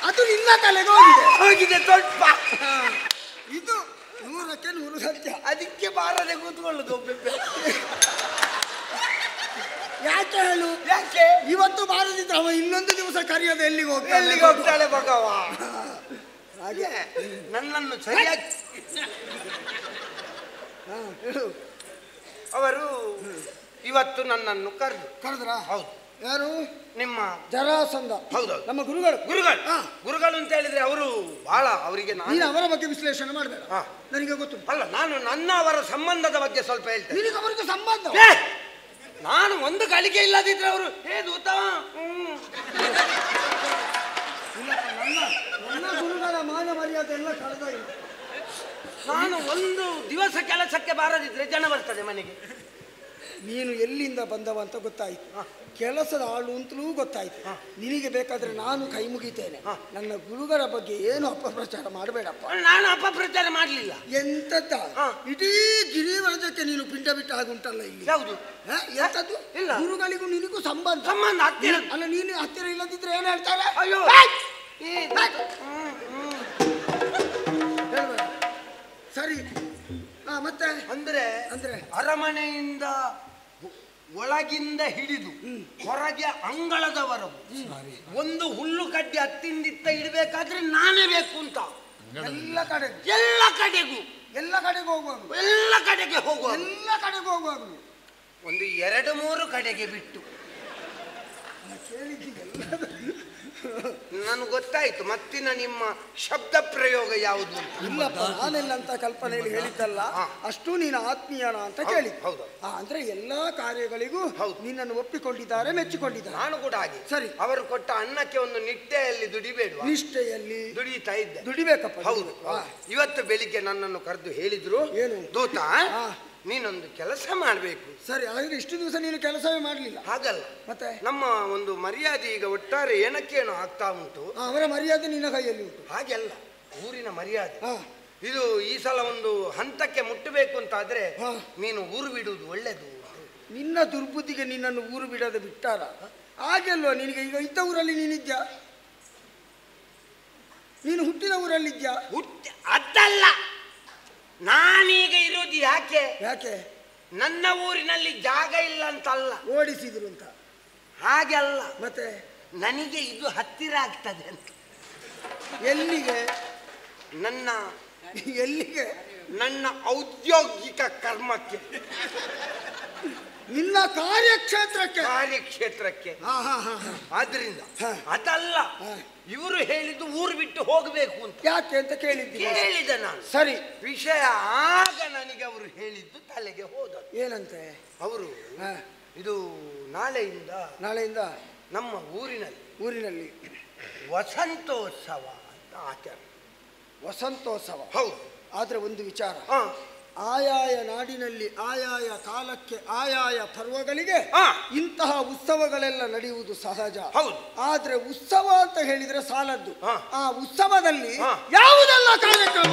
ಅದು ನಿನ್ನ ತಲೆಗೆ ಹೋಗಿದೆ, ಹೋಗಿದೆ ಸ್ವಲ್ಪ. ಇದು 100ಕ್ಕೆ 100 ಸತ್ಯ. ಅದಕ್ಕೆ ಬಾರದೆ ಕೂತ್ಕೊಳ್ಳುದು ಒಬ್ಬೊಬ್ಬೆ. ಯಾಕೆ ಹೇಳು? ಯಾಕೆ ಇವತ್ತು ಬಾರದಿದ್ರೆ ಅವ ಇನ್ನೊಂದು ದಿವಸ ಕರೆಯೋದು ಎಲ್ಲಿಗೆ ಹೋಗ್ತಾಳೆ ಭಗವ. ಹಾಗೆ ನನ್ನನ್ನು ಸರಿಯಾಗಿ ಅವರು ಇವತ್ತು ನನ್ನನ್ನು ಕರೆದ್ರ. ಹೌದು. ಯಾರು? ನಿಮ್ಮ ಜರಾಸಂಧ. ಹೌದೌದು, ನಮ್ಮ ಗುರುಗಳು. ಗುರುಗಳು ಅಂತ ಹೇಳಿದ್ರೆ ಅವರು ಬಹಳ, ಅವರಿಗೆ ನೀನು ಅವರ ಬಗ್ಗೆ ವಿಶ್ಲೇಷಣೆ ಮಾಡಬೇಡ, ನನಗೆ ಗೊತ್ತು. ಅಲ್ಲ, ನಾನು ನನ್ನ ಅವರ ಸಂಬಂಧದ ಬಗ್ಗೆ ಸ್ವಲ್ಪ ಹೇಳ್ತೇನೆ. ನಿನಗೆ ಅವರಿಗೆ ಸಂಬಂಧ? ನಾನು ಒಂದು ಗಳಿಗೆ ಇಲ್ಲದಿದ್ರೆ ಅವರು ದೂತ. ನನ್ನ ಗುರುಗಳ ಮಾನ ಮರ್ಯಾದೆ ಎಲ್ಲ ಕಳೆದ. ನಾನು ಒಂದು ದಿವಸ ಕೆಲಸಕ್ಕೆ ಬಾರದಿದ್ರೆ ಜನ ಬರ್ತದೆ ಮನೆಗೆ. ನೀನು ಎಲ್ಲಿಂದ ಬಂದವ ಅಂತ ಗೊತ್ತಾಯ್ತು, ಕೆಲಸದ ಆಳು ಅಂತಲೂ ಗೊತ್ತಾಯ್ತು. ನಿನಗೆ ಬೇಕಾದ್ರೆ ನಾನು ಕೈ ಮುಗಿತೇನೆ. ನನ್ನ ಗುರುಗಳ ಬಗ್ಗೆ ಏನು ಅಪಪ್ರಚಾರ ಮಾಡಬೇಡಪ್ಪ. ನಾನು ಅಪಪ್ರಚಾರ ಮಾಡಲಿಲ್ಲ. ಎಂತದ್ದ ಇಡೀ ಗಿರಿವರ್ಗಕ್ಕೆ ನೀನು ಪಿಂಡ ಬಿಟ್ಟ ಹಾಗುಂಟಲ್ಲ ಇಲ್ಲಿ. ಯಾವುದು ಎಂತದ್ದು? ಇಲ್ಲ, ಗುರುಗಳಿಗೂ ನಿನಗೂ ಸಂಬಂಧ ಹತ್ತಿರ. ಅಲ್ಲ, ನೀನು ಹತ್ತಿರ ಇಲ್ಲದಿದ್ರೆ ಏನ್ ಹೇಳ್ತಾರೆ? ಅಯ್ಯೋ, ಸರಿ. ಮತ್ತೆ ಅಂದ್ರೆ ಅಂದ್ರೆ ಅರಮನೆಯಿಂದ ಒಳಗಿಂದ ಹಿಡಿದು ಹೊರಗೆ ಅಂಗಳದವರೆಗೂ ಒಂದು ಹುಲ್ಲು ಕಡ್ಡಿ ಹತ್ತಿಂದಿತ್ತ ಇಡಬೇಕಾದ್ರೆ ನಾನೇ ಬೇಕು ಅಂತ. ಎಲ್ಲ ಕಡೆಗೂ ಹೋಗುವಾಗ ಒಂದು 2-3 ಕಡೆಗೆ ಬಿಟ್ಟು ನನಗೆ ಗೊತ್ತಾಯ್ತು ಮತ್ತಿನ ನಿಮ್ಮ ಶಬ್ದ ಪ್ರಯೋಗ ಯಾವುದು. ಇಲ್ಲಪ್ಪ, ನಾನೆಲ್ಲ ಅಂತ ಕಲ್ಪನೆಯಲ್ಲಿ ಹೇಳಿದ್ದಲ್ಲ, ಅಷ್ಟು ನೀನು ಆತ್ಮೀಯನ ಅಂತ ಕೇಳಿ. ಹೌದು. ಅಂದ್ರೆ ಎಲ್ಲಾ ಕಾರ್ಯಗಳಿಗೂ ನಿನ್ನನ್ನು ಒಪ್ಪಿಕೊಂಡಿದ್ದಾರೆ, ಮೆಚ್ಚಿಕೊಂಡಿದ್ದಾರೆ. ನಾನು ಕೂಡ ಹಾಗೆ. ಸರಿ, ಅವರು ಕೊಟ್ಟ ಅನ್ನಕ್ಕೆ ಒಂದು ನಿಷ್ಠೆಯಲ್ಲಿ ದುಡಿಬೇಡ. ನಿಷ್ಠೆಯಲ್ಲಿ ದುಡಿತಾ ಇದ್ದೆ. ದುಡಿಬೇಕಪ್ಪ. ಹೌದು. ಇವತ್ತು ಬೆಳಿಗ್ಗೆ ನನ್ನನ್ನು ಕರೆದು ಹೇಳಿದ್ರು, ಏನು ದೂತ, ನೀನೊಂದು ಕೆಲಸ ಮಾಡಬೇಕು. ಸರಿ, ಆದ್ರೆ ಇಷ್ಟು ದಿವಸ ನೀನು ಕೆಲಸವೇ ಮಾಡಲಿಲ್ಲ. ಹಾಗಲ್ಲ, ಮತ್ತೆ ನಮ್ಮ ಒಂದು ಮರ್ಯಾದೆ ಈಗ ಒಟ್ಟಾರೆ ಏನಕ್ಕೇನೋ ಆಗ್ತಾ ಉಂಟು. ಅವರ ಮರ್ಯಾದೆ ನಿನ್ನ ಕೈಯಲ್ಲಿ ಉಂಟು. ಹಾಗೆಲ್ಲ ಊರಿನ ಮರ್ಯಾದೆ ಇದು ಈ ಸಲ ಒಂದು ಹಂತಕ್ಕೆ ಮುಟ್ಟಬೇಕು ಅಂತ ಆದ್ರೆ ನೀನು ಊರು ಬಿಡುವುದು ಒಳ್ಳೇದು. ನಿನ್ನ ದುರ್ಬುದ್ಧಿಗೆ ನಿನ್ನನ್ನು ಊರು ಬಿಡದೆ ಬಿಟ್ಟಾರ? ಹಾಗೆಲ್ವ, ನಿನಗೆ ಈಗ ಇದ್ದ ಊರಲ್ಲಿ ನೀನಿದ್ಯಾ? ನೀನು ಹುಟ್ಟಿದ ಊರಲ್ಲಿದ್ಯಾ? ಅದಲ್ಲ, ನಾನೀಗ ಇರೋದು ಯಾಕೆ ನನ್ನ ಊರಿನಲ್ಲಿ ಜಾಗ ಇಲ್ಲ ಅಂತಲ್ಲ, ಓಡಿಸಿದ್ರು ಅಂತ. ಹಾಗೆ ಅಲ್ಲ, ಮತ್ತೆ ನನಗೆ ಇದು ಹತ್ತಿರ ಆಗ್ತದೆ ಅಂತ. ಎಲ್ಲಿಗೆ? ಎಲ್ಲಿಗೆ? ನನ್ನ ಔದ್ಯೋಗಿಕ ಕರ್ಮಕ್ಕೆ, ನಿನ್ನ ಕಾರ್ಯಕ್ಷೇತ್ರಕ್ಕೆ. ಆದ್ರಿಂದ ಅದಲ್ಲ, ಇವರು ಹೇಳಿದ್ದು ಊರು ಬಿಟ್ಟು ಹೋಗಬೇಕು ಅಂತ. ಯಾಕೆ ಅಂತ ಕೇಳಿದೆ ನಾನು. ಸರಿ, ವಿಷಯ ಆಗ ನನಗೆ ಅವರು ಹೇಳಿದ್ದು ತಲೆಗೆ ಹೋದ. ಏನಂತೆ ಅವರು? ಇದು ನಾಳೆಯಿಂದ ನಮ್ಮ ಊರಿನಲ್ಲಿ ವಸಂತೋತ್ಸವ ಅಂತ ಆಚರಣೆ. ವಸಂತೋತ್ಸವ? ಹೌದು. ಆದ್ರೆ ಒಂದು ವಿಚಾರ, ಆಯಾಯ ನಾಡಿನಲ್ಲಿ ಆಯಾಯ ಕಾಲಕ್ಕೆ ಆಯಾಯ ಪರ್ವಗಳಿಗೆ ಇಂತಹ ಉತ್ಸವಗಳೆಲ್ಲ ನಡೆಯುವುದು ಸಹಜ. ಹೌದು. ಆದ್ರೆ ಉತ್ಸವ ಅಂತ ಹೇಳಿದ್ರೆ ಸಾಲದ್ದು. ಆ ಉತ್ಸವದಲ್ಲಿ ಯಾವುದೆಲ್ಲ ಕಾರ್ಯಕ್ರಮ?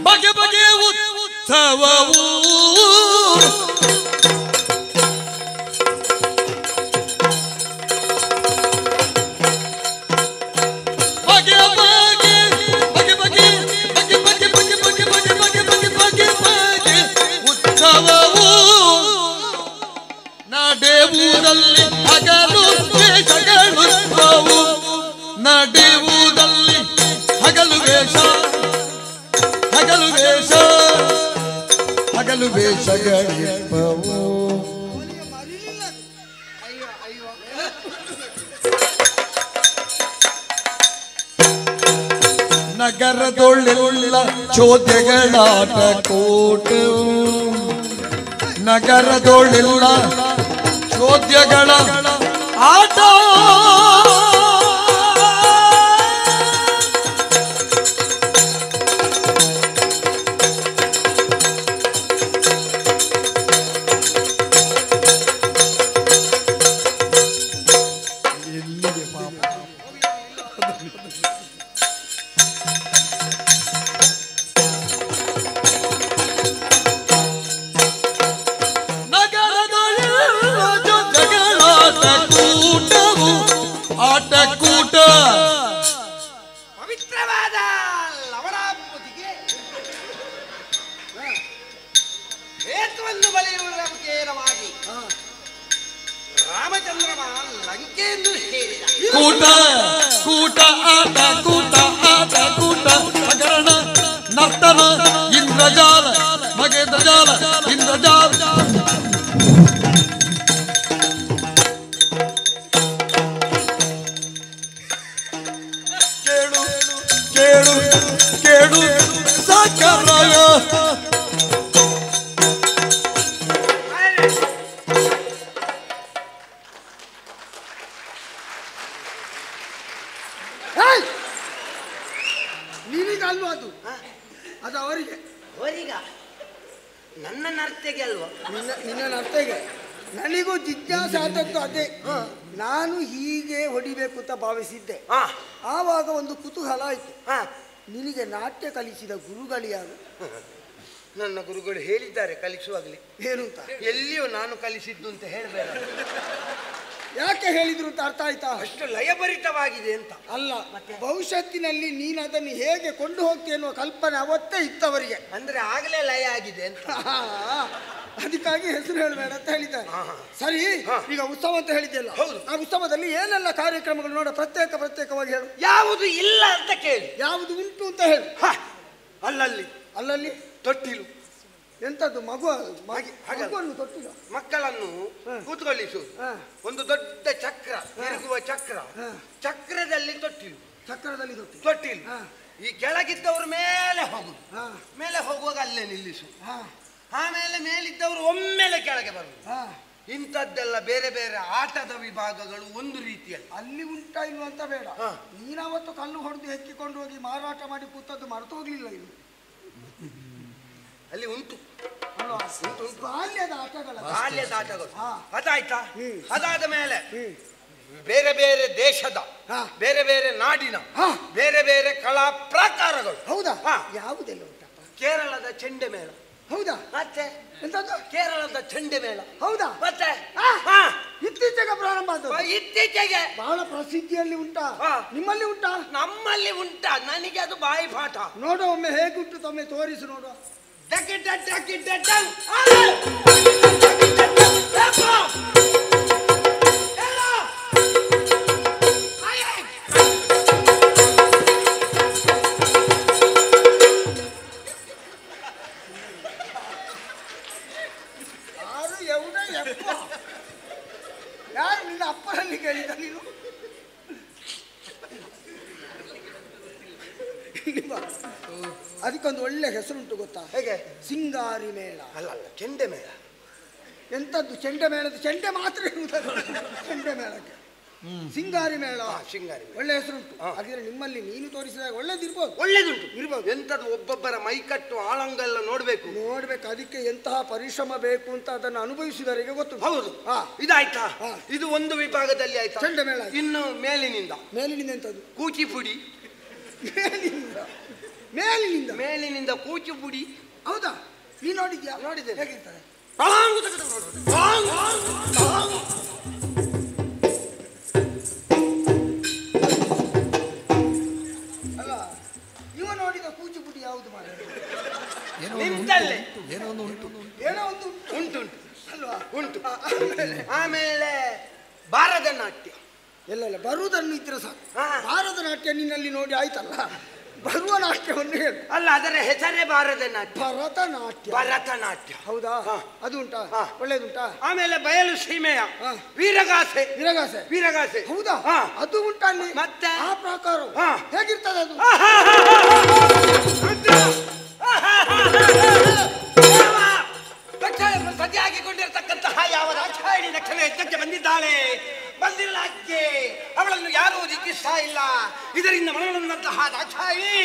ಬಗೆ ಬಗೆಯ ಉತ್ಸವವು ನಡೆಯುವುದಲ್ಲಿ ಹಗಲು ವೇಷಗಳಿರುವವು, ನಡೆಯುವುದಲ್ಲಿ ಹಗಲು ವೇಷಗಳಿರುವವು. ನಗರದೊಳ್ಳೆಲ್ಲ ಚೋದ್ಯಗಳಾಟ ಕೋಟವು, ನಗರದೊಳೆಲ್ಲ ಚೋದ್ಯಗಳ ಆಟ ಪವಿತ್ರವಾದ ಲವಣಾಂಬುದಿಗೆ ಹೇತುವನ್ನು ಬರೆಯುವುದರ ಮುಖೇನವಾಗಿ ರಾಮಚಂದ್ರಮ ಲಂಕೆಯನ್ನು ಹೇರಿದ ಕೂಟ ಕೂಟ ಆಟ ಕೂಟ ಆಟ ಕೂಟ ಹಗರಣ ನರ್ತನ ಇಂದ್ರಜಾಲ ಮಗೇಂದ್ರಜಾಲ ಇಂದ್ರಜಾಲ ಕೇಳು ಕೇಳು ಸಾಕರಾಯ ನೀನೀಗ ಅಲ್ವಾ ಅದು ಅದು ಅವರಿಗೆ ಅವರೀಗ ನನ್ನ ನರ್ತೆಗೆ ಅಲ್ವಾ ನಿನ್ನ ನರ್ತೆಗೆ ನನಗೂ ಜಿಜ್ಞಾಸೆ ಆದದ್ದು ಅದೇ ನಾನು ಹೀಗೆ ಹೊಡಿಬೇಕು ಅಂತ ಭಾವಿಸಿದ್ದೆ ಆವಾಗ ಒಂದು ಕುತೂಹಲ ಆಯ್ತು ನಿನಗೆ ನಾಟ್ಯ ಕಲಿಸಿದ ಗುರುಗಳು ಯಾರು ನನ್ನ ಗುರುಗಳು ಹೇಳಿದ್ದಾರೆ ಕಲಿಸುವಾಗಲಿ ಏನು ಅಂತ ಎಲ್ಲಿಯೂ ನಾನು ಕಲಿಸಿದ್ದು ಅಂತ ಹೇಳಬೇಡ ಯಾಕೆ ಹೇಳಿದ್ರು ಅಂತ ಅರ್ಥ ಆಯ್ತಾ ಅಷ್ಟು ಲಯಭರಿತವಾಗಿದೆ ಅಂತ ಅಲ್ಲ ಭವಿಷ್ಯತ್ತಿನಲ್ಲಿ ನೀನು ಅದನ್ನು ಹೇಗೆ ಕೊಂಡು ಹೋಗ್ತೀಯ ಅನ್ನುವ ಕಲ್ಪನೆ ಅವತ್ತೇ ಇತ್ತವರಿಗೆ ಅಂದ್ರೆ ಆಗಲೇ ಲಯ ಆಗಿದೆ ಅಂತ ಅದಕ್ಕಾಗಿ ಹೆಸರು ಹೇಳಬೇಡ ಅಂತ ಹೇಳಿದ್ದಾರೆ ಸರಿ ಈಗ ಉತ್ಸವ ಅಂತ ಹೇಳಿದ್ದೆಲ್ಲ ಹೌದು. ಆ ಉತ್ಸವದಲ್ಲಿ ಏನೆಲ್ಲ ಕಾರ್ಯಕ್ರಮಗಳು ನೋಡ ಪ್ರತ್ಯೇಕವಾಗಿ ಹೇಳು ಯಾವುದು ಇಲ್ಲ ಅಂತ ಕೇಳಿ ಯಾವುದು ಉಂಟು ಅಂತ ಹೇಳು ಅಲ್ಲಲ್ಲಿ ಅಲ್ಲಲ್ಲಿ ತೊಟ್ಟಿಲು ಎಂತದ್ದು ಮಗುವನ್ನು ತೊಟ್ಟಿಲು ಮಕ್ಕಳನ್ನು ಕೂತ್ಕೊಳ್ಳಿಸುವುದು ಒಂದು ದೊಡ್ಡ ಚಕ್ರ ತಿರುಗುವ ಚಕ್ರ ಚಕ್ರದಲ್ಲಿ ತೊಟ್ಟಿಲು ಚಕ್ರದಲ್ಲಿ ತೊಟ್ಟಿಲು ಈ ಕೆಳಗಿದ್ದವರು ಮೇಲೆ ಹೋಗುವಾಗ ಅಲ್ಲೇ ನಿಲ್ಲಿಸು ಆಮೇಲೆ ಮೇಲಿದ್ದವರು ಒಮ್ಮೆಲೆ ಕೆಳಗೆ ಬರುವುದು ಇಂಥದ್ದೆಲ್ಲ ಬೇರೆ ಬೇರೆ ಆಟದ ವಿಭಾಗಗಳು ಒಂದು ರೀತಿಯಲ್ಲಿ ಅಲ್ಲಿ ಉಂಟಾ ಇಲ್ವ ಅಂತ ಬೇಡ ನೀನಾವತ್ತು ಕಲ್ಲು ಹೊಡೆದು ಹೆಕ್ಕಿಕೊಂಡು ಹೋಗಿ ಮಾರಾಟ ಮಾಡಿ ಕೂತದ್ದು ಮರೆತು ಹೋಗ್ಲಿಲ್ಲ ಇಲ್ಲಿ ಅಲ್ಲಿ ಉಂಟು ಬಾಲ್ಯದ ಆಟಗಳು ಅದಾಯ್ತಾ ಅದಾದ ಮೇಲೆ ಬೇರೆ ಬೇರೆ ದೇಶದ ಬೇರೆ ಬೇರೆ ನಾಡಿನ ಬೇರೆ ಬೇರೆ ಕಲಾ ಪ್ರಕಾರಗಳು ಹೌದಾ ಯಾವುದೆಲ್ಲ ಉಂಟಪ್ಪ ಕೇರಳದ ಚೆಂಡೆ ಮೇಳ ಹೌದಾ ಮತ್ತೆ ಎಂತದ್ದು ಕೇರಳದ ಚೆಂಡೆ ಮೇಳ ಹೌದಾ ಮತ್ತೆ ಇತ್ತೀಚೆಗೆ ಪ್ರಾರಂಭ ಆದದ್ದು ಇತ್ತೀಚೆಗೆ ಬಹಳ ಪ್ರಸಿದ್ಧಿಯಲ್ಲಿ ಉಂಟಾ ನಿಮ್ಮಲ್ಲಿ ಉಂಟಾ ನಮ್ಮಲ್ಲಿ ಉಂಟಾ ನನಗೆ ಅದು ಬಾಯಿ ಪಾಠ ನೋಡು ಒಮ್ಮೆ ಹೇಗುಂಟು ತಮ್ಮೆ ತೋರಿಸು ನೋಡು ಯಾರು ನಿನ್ನ ಅಪ್ಪನಲ್ಲಿ ಕೇಳಿದ ನೀನು ಅದಕ್ಕೊಂದು ಒಳ್ಳೆ ಹೆಸರುಂಟು ಗೊತ್ತಾ ಹೇಗೆ ಸಿಂಗಾರಿ ಮೇಳ ಅಲ್ಲ ಚೆಂಡೆ ಮೇಳ ಎಂತದ್ದು ಚೆಂಡೆ ಮೇಳದ ಚೆಂಡೆ ಮಾತ್ರ ಇರುವುದಲ್ಲ ಚೆಂಡೆ ಮೇಳಕ್ಕೆ ಸಿಂಗಾರಿ ಮೇಳ ಸಿಂಗಾರಿ ಒಳ್ಳೆ ಹೆಸರುಂಟು ಹಾಗಿದ್ರೆ ನಿಮ್ಮಲ್ಲಿ ನೀನು ತೋರಿಸಿದಾಗ ಒಳ್ಳೇದಿರ್ಬೋದು ಒಳ್ಳೇದುಂಟು ಇರ್ಬೋದು ಎಂತದ್ದು ಒಬ್ಬೊಬ್ಬರ ಮೈಕಟ್ಟು ಆಳಂಗೆಲ್ಲ ನೋಡ್ಬೇಕು ಅದಕ್ಕೆ ಎಂತಹ ಪರಿಶ್ರಮ ಬೇಕು ಅಂತ ಅದನ್ನು ಅನುಭವಿಸಿದವರಿಗೆ ಗೊತ್ತು ಹೌದು ಇದಾಯ್ತಾ ಇದು ಒಂದು ವಿಭಾಗದಲ್ಲಿ ಆಯ್ತಾ ಚೆಂಡೆ ಮೇಳ ಇನ್ನು ಮೇಲಿನಿಂದ ಎಂತದ್ದು ಕೂಚಿಪುಡಿ ಮೇಲಿನಿಂದ ಕೂಚಿಪುಡಿ ಹೌದಾ ನೀ ನೋಡಿದ್ಯಾ ನೋಡಿದ್ದೆ ಹೇಗಿರ್ತಾರೆ ಅಲ್ಲ ಇವ ನೋಡಿದ ಕೂಚಿಪುಡಿ ಯಾವುದು ಮಾಡ ನಿಂತಲ್ಲೇ ಏನೋ ಒಂದು ಉಂಟು ಅಲ್ವಾ ಉಂಟು ಆಮೇಲೆ ಭಾರತನಾಟ್ಯ ಎಲ್ಲ ಬರುವುದನ್ನು ಇದ್ರೆ ಸಾಕು ಭಾರತನಾಟ್ಯ ನಿನ್ನಲ್ಲಿ ನೋಡಿ ಆಯ್ತಲ್ಲ ಬರುವ ನಾಟ್ಯವನ್ನು ಹೇಳು ಅಲ್ಲ ಅದರ ಹೆಸರೇ ಭರತನಾಟ್ಯ ಹೌದಾ ಅದು ಉಂಟಾ ಒಳ್ಳೇದುಂಟಾ ಆಮೇಲೆ ಬಯಲು ಸೀಮೆಯ ವೀರಗಾಸೆ ಹೌದಾ ಅದು ಉಂಟಾ ಅಲ್ಲಿ ಮತ್ತೆ ಆ ಪ್ರಕಾರ ಹೇಗಿರ್ತದೆ ಅದು ಸದ್ಯ ಹಾಕಿಕೊಂಡಿರತಕ್ಕಂತಹ ಯಾವ ರಾಜಕಾರಣಿ ನಕ್ಷತ್ರ ಯಜ್ಞಕ್ಕೆ ಬಂದಿಲ್ಲ ಅಕ್ಕೆ ಅವಳನ್ನು ಯಾರೂ ದಿಕ್ಕಿಸ್ತಾ ಇಲ್ಲ. ಇದರಿಂದ ಮನಗಂಡಂತಹ ರಾಜಕಾರಣಿ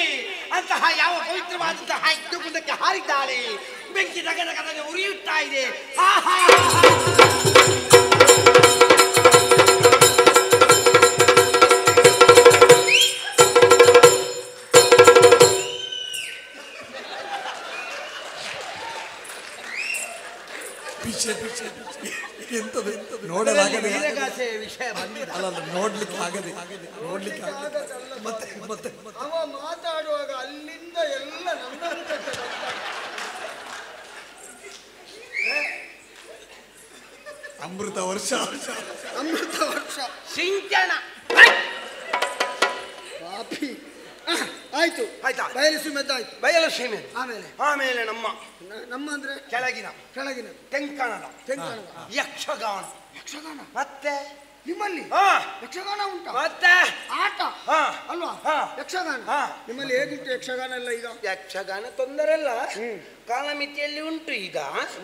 ಅಂತಹ ಯಾವ ಪವಿತ್ರವಾದಂತಹ ಯಜ್ಞಕುಂಡಕ್ಕೆ ಹಾರಿದ್ದಾಳೆ. ಬೆಂಕಿ ನಗನಗನೆ ಉರಿಯುತ್ತಾ ಇದೆ. ನೋಡಲಾಗದೆ ವಿಷಯ ಬಂದಿದೆ. ಅಲ್ಲ ನೋಡ್ಲಿಕ್ಕೆ ಆಗದೆ ಮತ್ತೆ ಮತ್ತೆ ಅವ ಮಾತಾಡುವಾಗ ಅಲ್ಲಿಂದ ಎಲ್ಲ ನಮ್ಮ ಅಮೃತ ವರ್ಷ ಸಿಂಚನ ಪಾಪಿ. ಆಯ್ತು ಆಯ್ತಾ? ಬಯಲು ಸೀಮೆ ಆಮೇಲೆ ನಮ್ಮ ಅಂದ್ರೆ ಕೆಳಗಿನ ತೆಂಕಣದ ಯಕ್ಷಗಾನ ಮತ್ತೆ ನಿಮ್ಮಲ್ಲಿ ಯಕ್ಷಗಾನ ಉಂಟಾ? ಮತ್ತೆ ಆಟ ಅಲ್ವಾ? ಯಕ್ಷಗಾನ ನಿಮ್ಮಲ್ಲಿ ಹೇಗುಂಟು ಯಕ್ಷಗಾನ ಎಲ್ಲ? ಈಗ ಯಕ್ಷಗಾನ ತೊಂದರೆ ಇಲ್ಲ, ಕಾಲಮಿತಿಯಲ್ಲಿ ಉಂಟು. ಈಗ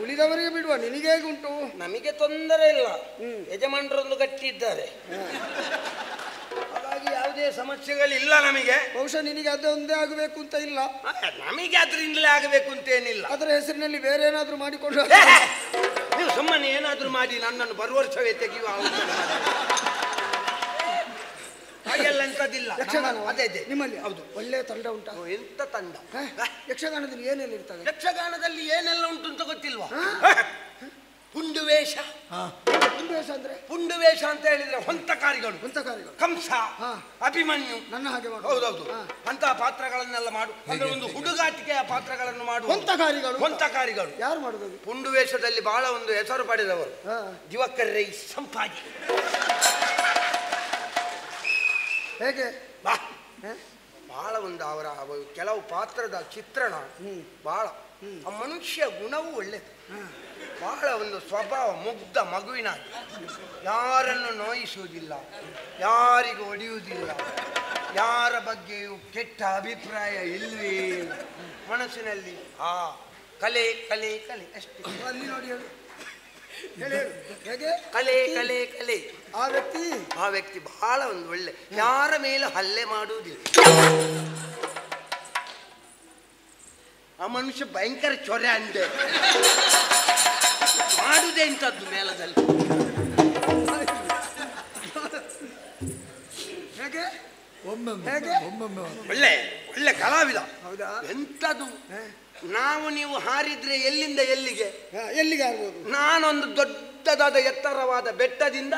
ಉಳಿದವರಿಗೆ ಬಿಡುವ, ನಿನಗೆ ಹೇಗುಂಟು? ನಮಗೆ ತೊಂದರೆ ಇಲ್ಲ, ಯಜಮಾನರೊಂದು ಗಟ್ಟಿದ್ದಾರೆ, ಹಾಗಾಗಿ ಯಾವುದೇ ಸಮಸ್ಯೆಗಳಿಲ್ಲ ನಮಗೆ. ಬಹುಶಃ ನಿನಗೆ ಅದೊಂದೇ ಆಗಬೇಕು ಅಂತ ಇಲ್ಲ, ನಮಗೆ ಅದರಿಂದಲೇ ಆಗಬೇಕು ಅಂತ ಏನಿಲ್ಲ. ಅದರ ಹೆಸರಿನಲ್ಲಿ ಬೇರೆ ಏನಾದ್ರೂ ಮಾಡಿಕೊಂಡು ನೀವು ಸುಮ್ಮನೆ ಏನಾದ್ರೂ ಮಾಡಿ ನನ್ನನ್ನು ಬರುವ ವರ್ಷವೇ ತೆಗೆಯುವ ಹಾಗೆಲ್ಲ ಎಂತದಿಲ್ಲ. ಅದೇ ನಿಮ್ಮಲ್ಲಿ ಹೌದು ಒಳ್ಳೆಯ ತಂಡ ಉಂಟಾ? ಎಂತ ತಂಡ? ಯಕ್ಷಗಾನದಲ್ಲಿ ಏನೆಲ್ಲ ಇರ್ತದೆ? ಯಕ್ಷಗಾನದಲ್ಲಿ ಏನೆಲ್ಲ ಉಂಟು ಅಂತ ಗೊತ್ತಿಲ್ವಾ? ಪುಂಡುವೇಷ ಅಂದ್ರೆ ಪುಂಡುವೇಷ ಅಂತ ಹೇಳಿದ್ರೆ ಹೊಂತಕಾರಿಗಳು, ಕಂಸ, ಅಭಿಮನ್ಯು, ನನ್ನ ಹಾಗೆ ಹೌದೌದು, ಅಂತಹ ಪಾತ್ರಗಳನ್ನೆಲ್ಲ ಮಾಡು. ಅಂದ್ರೆ ಒಂದು ಹುಡುಗಾಟಿಕೆಯ ಪಾತ್ರಗಳನ್ನು ಮಾಡುವ ಹೊಂತಕಾರಿಗಳು. ಯಾರು ಮಾಡುದು? ಪುಂಡುವೇಷದಲ್ಲಿ ಬಹಳ ಒಂದು ಹೆಸರು ಪಡೆದವರು ದಿವಾಕರ್ ರೈ ಸಂಪಾಜಿ. ಹೇಗೆ ಬಹಳ ಒಂದು ಅವರ ಕೆಲವು ಪಾತ್ರದ ಚಿತ್ರಣ ಬಹಳ, ಆ ಮನುಷ್ಯ ಗುಣವೂ ಒಳ್ಳೆಯದು, ಬಹಳ ಒಂದು ಸ್ವಭಾವ ಮುಗ್ಧ ಮಗುವಿನಾಗಿ, ಯಾರನ್ನು ನೋಯಿಸುವುದಿಲ್ಲ, ಯಾರಿಗೂ ಹೊಡೆಯುವುದಿಲ್ಲ, ಯಾರ ಬಗ್ಗೆಯೂ ಕೆಟ್ಟ ಅಭಿಪ್ರಾಯ ಇಲ್ವೇ ಮನಸ್ಸಿನಲ್ಲಿ. ಕಲೆ ಕಲೆ ಕಲೆ ಅಷ್ಟೇ. ಅಲ್ಲಿ ನೋಡಿ ಕಲೆ ಕಲೆ ಕಲೆ. ಆ ವ್ಯಕ್ತಿ ಬಹಳ ಒಂದು ಒಳ್ಳೆ, ಯಾರ ಮೇಲೆ ಹಲ್ಲೆ ಮಾಡುವುದಿಲ್ಲ. ಆ ಮನುಷ್ಯ ಭಯಂಕರ ಚೊರೆ ಅಂದೆ ಮಾಡುವುದೇ ಇಂಥದ್ದು ಮೇಳದಲ್ಲಿ. ಒಳ್ಳೆ ಒಳ್ಳೆ ಕಲಾವಿದ. ಎಂಥದ್ದು ನಾವು ನೀವು ಹಾರಿದ್ರೆ ಎಲ್ಲಿಂದ ಎಲ್ಲಿಗೆ ಆಗ್ಬೋದು? ನಾನೊಂದು ದೊಡ್ಡದಾದ ಎತ್ತರವಾದ ಬೆಟ್ಟದಿಂದ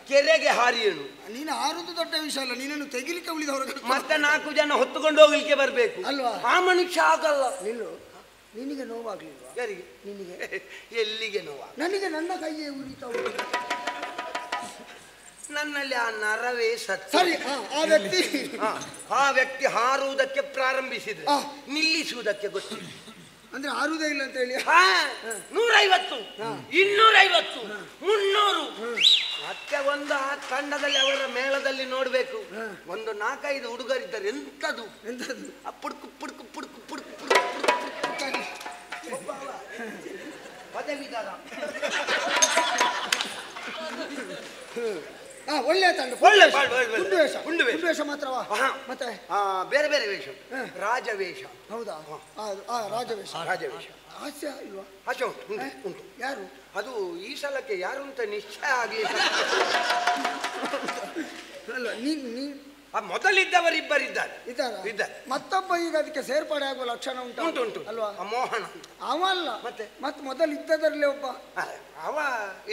ಕೆರೆಗೆ ಹಾರಿಯೇನು. ನೀನು ಹಾರುದು ದೊಡ್ಡ ವಿಷಯ ಅಲ್ಲ, ನೀನನ್ನು ತೆಗಿಲಿಕ್ಕೆ ಉಳಿದವರು ಮತ್ತೆ 4 ಜನ ಹೊತ್ತುಕೊಂಡು ಹೋಗ್ಲಿಕ್ಕೆ ಬರ್ಬೇಕು ಅಲ್ವಾ? ಆ ಮನುಷ್ಯ ಆಗಲ್ಲ. ನಿನಗೆ ನೋವಾಗ್ಲಿಲ್ವಾ? ಯಾರಿಗೆ? ನಿನಗೆ. ಎಲ್ಲಿಗೆ ನೋವ? ನನಗೆ ನನ್ನ ಕೈಯೇ ಉರಿತಾ ಉಂಟು. ನನ್ನಲ್ಲಿ ಆ ನರವೇ ಸತ್ಯ. ಸರಿ, ಆ ವ್ಯಕ್ತಿ ಹಾರುವುದಕ್ಕೆ ಪ್ರಾರಂಭಿಸಿದ್ರೆ ನಿಲ್ಲಿಸುವುದಕ್ಕೆ ಗೊತ್ತಿಲ್ಲ. ಅಂದ್ರೆ ಹಾರುವುದೇ ಇಲ್ಲ ಅಂತ ಹೇಳಿ 150, 250, 300. ಮತ್ತೆ ಒಂದು ಆ ತಂಡದಲ್ಲಿ ಅವರ ಮೇಳದಲ್ಲಿ ನೋಡ್ಬೇಕು, ಒಂದು 4-5 ಹುಡುಗರಿದ್ದಾರೆ. ಎಂತದು ಪುಡ್ಕು ಪುಡ್ಕು ಪುಡ್ಕು ಪುಡ್ಕು ಪುಡ್ಕು ಪದವಿದಾರ. ಒಳ್ಳೆಯ ತಂಡ, ಪುಂಡುವೇಷ ಮಾತ್ರವಾ? ಮತ್ತೆ ಬೇರೆ ಬೇರೆ ವೇಷ, ರಾಜವೇಷ. ಹೌದಾ? ರಾಜವೇಷ. ಹಾಸ್ಯ ಇಲ್ವಾ? ಹಾಸ್ಯ ಉಂಟು. ಯಾರು ಅದು ಈ ಸಲಕ್ಕೆ ಯಾರು ಅಂತ ನಿಶ್ಚಯ ಆಗಲಿ. ಅಲ್ಲ, ಮೊದಲಿದ್ದವರಿಬ್ಬರಿದ್ದಾರೆ. ಮತ್ತೊಬ್ಬ ಈಗ ಅದಕ್ಕೆ ಸೇರ್ಪಡೆ ಆಗುವ ಲಕ್ಷಣ ಉಂಟು ಅಲ್ವಾ? ಮೋಹನ ಅವಲ್ಲ, ಮತ್ತೆ ಮೊದಲಿದ್ದದರಲ್ಲಿ ಒಬ್ಬ ಅವ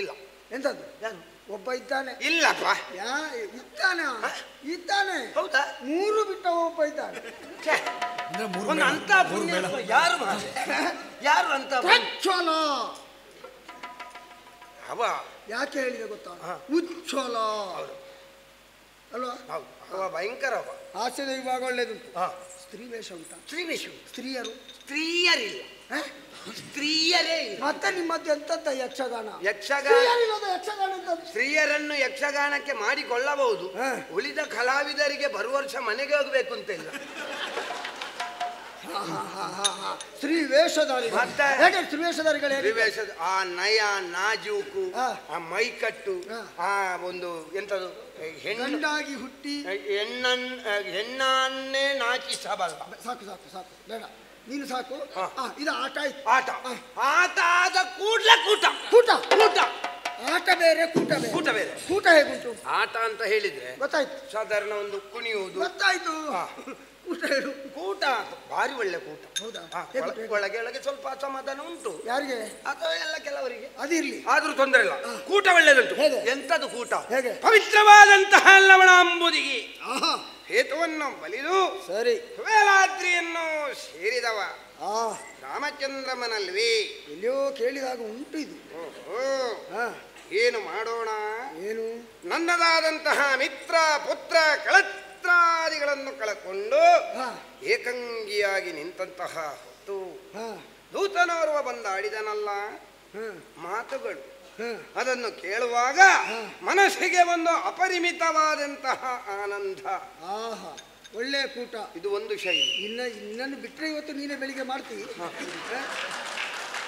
ಇಲ್ಲ. ಎಂತದ್ದು? ಒಬ್ಬ ಇದ್ದಾನೆ. ಇಲ್ಲಪ್ಪ, ಇದ್ದಾನೆ. ಹೌದಾ? 3 ಬಿಟ್ಟ ಒಬ್ಬ ಇದ್ದಾನೆ. ಅಂತ ಯಾರು ಅಂತ ಉಜ್ವಲ. ಅವ ಯಾಕೆ ಹೇಳಿದೆ ಗೊತ್ತಾ? ಉಜ್ವಲ ಅಲ್ವಾ? ಅವ ಭಯಂಕರ. ಹಾಸ್ಯದ ವಿಭಾಗ ಒಳ್ಳೇದುಂಟು. ಸ್ತ್ರೀ ವೇಷ ಉಂಟಾ? ಸ್ತ್ರೀಯರಿಲ್ಲ. ಸ್ತ್ರೀಯರೇ ಮತ್ತೆ ನಿಮ್ಮದು ಎಂತದ್ದ ಯಕ್ಷಗಾನ? ಸ್ತ್ರೀಯರನ್ನು ಯಕ್ಷಗಾನಕ್ಕೆ ಮಾಡಿಕೊಳ್ಳಬಹುದು, ಉಳಿದ ಕಲಾವಿದರಿಗೆ ಬರುವ ವರ್ಷ ಮನೆಗೆ ಹೋಗ್ಬೇಕು ಅಂತ ಇಲ್ಲ. ಸ್ತ್ರೀ ವೇಷಧಾರಿ ಮತ್ತೆ? ಹೇಗೆ ಸ್ತ್ರೀ ವೇಷಧಾರಿಗಳು ಹೇಗೆ? ವೇಷದ ಆ ನಯ ನಾಜೂಕು, ಆ ಮೈಕಟ್ಟು, ಆ ಒಂದು ಎಂತದು ಗಂಡಾಗಿ ಹುಟ್ಟಿ ಹೆಣ್ಣನ್ನೇ ನಾಚಿಸಬಲ್ಲ. ಸಾಕು ಸಾಕು ಸಾಕು ಬೇಡ ನೀನು ಸಾಕು. ಇದು ಆಟ ಆಯ್ತು. ಆಟ ಆಟ ಆದ ಕೂಡ್ಲೆ ಕೂಟ ಕೂಟ ಕೂಟ. ಆಟ ಬೇರೆ ಕೂಟ ಬೇರೆ. ಕೂಟ ಬೇರೆ. ಕೂಟ ಹೇಗುಂಟು? ಆಟ ಅಂತ ಹೇಳಿದ್ರೆ ಗೊತ್ತಾಯ್ತು. ಸಾಧಾರಣ ಒಂದು ಕುಣಿಯುವುದು. ಗೊತ್ತಾಯ್ತು. ಕೂಟ ಹೇಳು. ಕೂಟ ಭಾರಿ ಒಳ್ಳೆ ಕೂಟ. ಹೌದಾ? ಒಳಗೆ ಒಳಗೆ ಸ್ವಲ್ಪ ಅಸಮಾಧಾನ ಉಂಟು. ಯಾರಿಗೆ? ಅಥವಾ ಎಲ್ಲ ಕೆಲವರಿಗೆ ಅದಿರ್ಲಿ, ಆದ್ರೂ ತೊಂದರೆ ಇಲ್ಲ. ಕೂಟ ಒಳ್ಳೆದುಂಟು. ಹೇಗೆ? ಎಂತದು ಕೂಟ? ಹೇಗೆ? ಪವಿತ್ರವಾದಂತಹ ಲವಣಾಂಬುದಿಗೆ ಹೇತುವನ್ನು ಬಲಿದು ಸರಿ ವೇಲಾದ್ರಿಯನ್ನು ಸೇರಿದವ ರಾಮಚಂದ್ರಮನಲ್ವೇ? ಎಲ್ಲಿಯೋ ಕೇಳಿದಾಗ ಉಂಟು ಇದು. ಏನು ಮಾಡೋಣ? ಏನು? ನನ್ನದಾದಂತಹ ಮಿತ್ರ ಪುತ್ರ ಕಳತ್ರಾದಿಗಳನ್ನು ಕಳಕೊಂಡು ಏಕಂಗಿಯಾಗಿ ನಿಂತಹ ಹೊತ್ತು ದೂತನೋರ್ವ ಬಂದಾಡಿದನಲ್ಲ ಮಾತುಗಳು. ಅದನ್ನು ಕೇಳುವಾಗ ಮನಸ್ಸಿಗೆ ಒಂದು ಅಪರಿಮಿತವಾದಂತಹ ಆನಂದ. ಒಳ್ಳೆ ಕೂಟ ಇದು ಒಂದು ಶೈಲಿ. ಇನ್ನೊಂದು ಬಿಟ್ಟರೆ ಇವತ್ತು ನೀನೇ ಬೆಳಿಗ್ಗೆ ಮಾಡ್ತೀವಿ.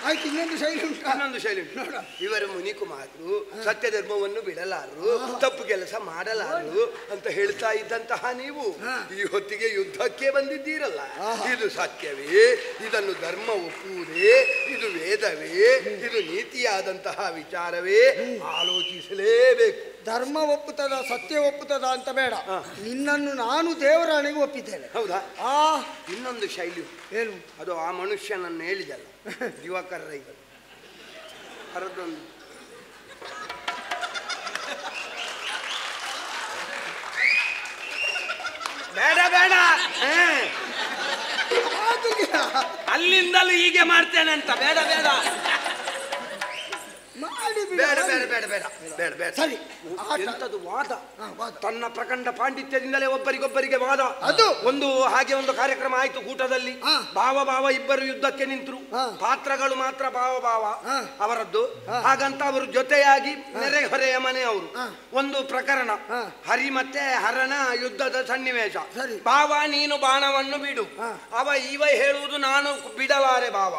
ಆಯ್ತು, ಇನ್ನೊಂದು ಶೈಲಿ ಉಂಟು. ಇನ್ನೊಂದು ಶೈಲಿ ನೋಡ. ಇವರು ಮುನಿಕುಮಾರರು ಸತ್ಯ ಧರ್ಮವನ್ನು ಬಿಡಲಾರರು, ತಪ್ಪು ಕೆಲಸ ಮಾಡಲಾರರು ಅಂತ ಹೇಳ್ತಾ ಇದ್ದಂತಹ ನೀವು ಈ ಹೊತ್ತಿಗೆ ಯುದ್ಧಕ್ಕೆ ಬಂದಿದ್ದೀರಲ್ಲ, ಇದು ಸತ್ಯವೇ? ಇದನ್ನು ಧರ್ಮ ಒಪ್ಪುವುದೇ? ಇದು ವೇದವೇ? ಇದು ನೀತಿಯಾದಂತಹ ವಿಚಾರವೇ? ಆಲೋಚಿಸಲೇಬೇಕು. ಧರ್ಮ ಒಪ್ಪುತ್ತದ ಸತ್ಯ ಒಪ್ಪುತ್ತದ ಅಂತ ಬೇಡ, ನಿನ್ನನ್ನು ನಾನು ದೇವರಾಣೆಗೆ ಒಪ್ಪಿದ್ದೇನೆ. ಹೌದಾ? ಇನ್ನೊಂದು ಶೈಲಿ ಏನು? ಅದು ಆ ಮನುಷ್ಯನನ್ನು ಹೇಳಿದಲ್ಲ, ದಿವಾಕರ ರೈಗಳು ಅರದೊಂದು ಬೇಡ ಬೇಡ ಅಲ್ಲಿಂದಲೂ ಹೀಗೆ ಮಾಡ್ತೇನೆ ಅಂತ ಬೇಡ ಬೇಡ ಬೇಡ ಬೇಡ ಬೇಡ ಬೇಡ ಬೇಡ ಬೇಡ. ಸರಿ, ಎಂತದು ವಾದ? ತನ್ನ ಪ್ರಖಂಡ ಪಾಂಡಿತ್ಯದಿಂದಲೇ ಒಬ್ಬರಿಗೊಬ್ಬರಿಗೆ ವಾದ. ಅದು ಒಂದು ಹಾಗೆ ಒಂದು ಕಾರ್ಯಕ್ರಮ ಆಯ್ತು ಕೂಟದಲ್ಲಿ. ಭಾವ ಭಾವ ಇಬ್ಬರು ಯುದ್ಧಕ್ಕೆ ನಿಂತರು. ಪಾತ್ರಗಳು ಮಾತ್ರ ಭಾವ ಭಾವ ಅವರದ್ದು. ಹಾಗಂತ ಅವರು ಜೊತೆಯಾಗಿ ನೆರೆಹೊರೆಯ ಮನೆಯವರು. ಒಂದು ಪ್ರಕರಣ, ಹರಿ ಮತ್ತೆ ಹರಣ ಯುದ್ಧದ ಸನ್ನಿವೇಶ. ಭಾವ ನೀನು ಬಾಣವನ್ನು ಬಿಡು, ಇವ ಹೇಳುವುದು ನಾನು ಬಿಡಲಾರೆ ಭಾವ.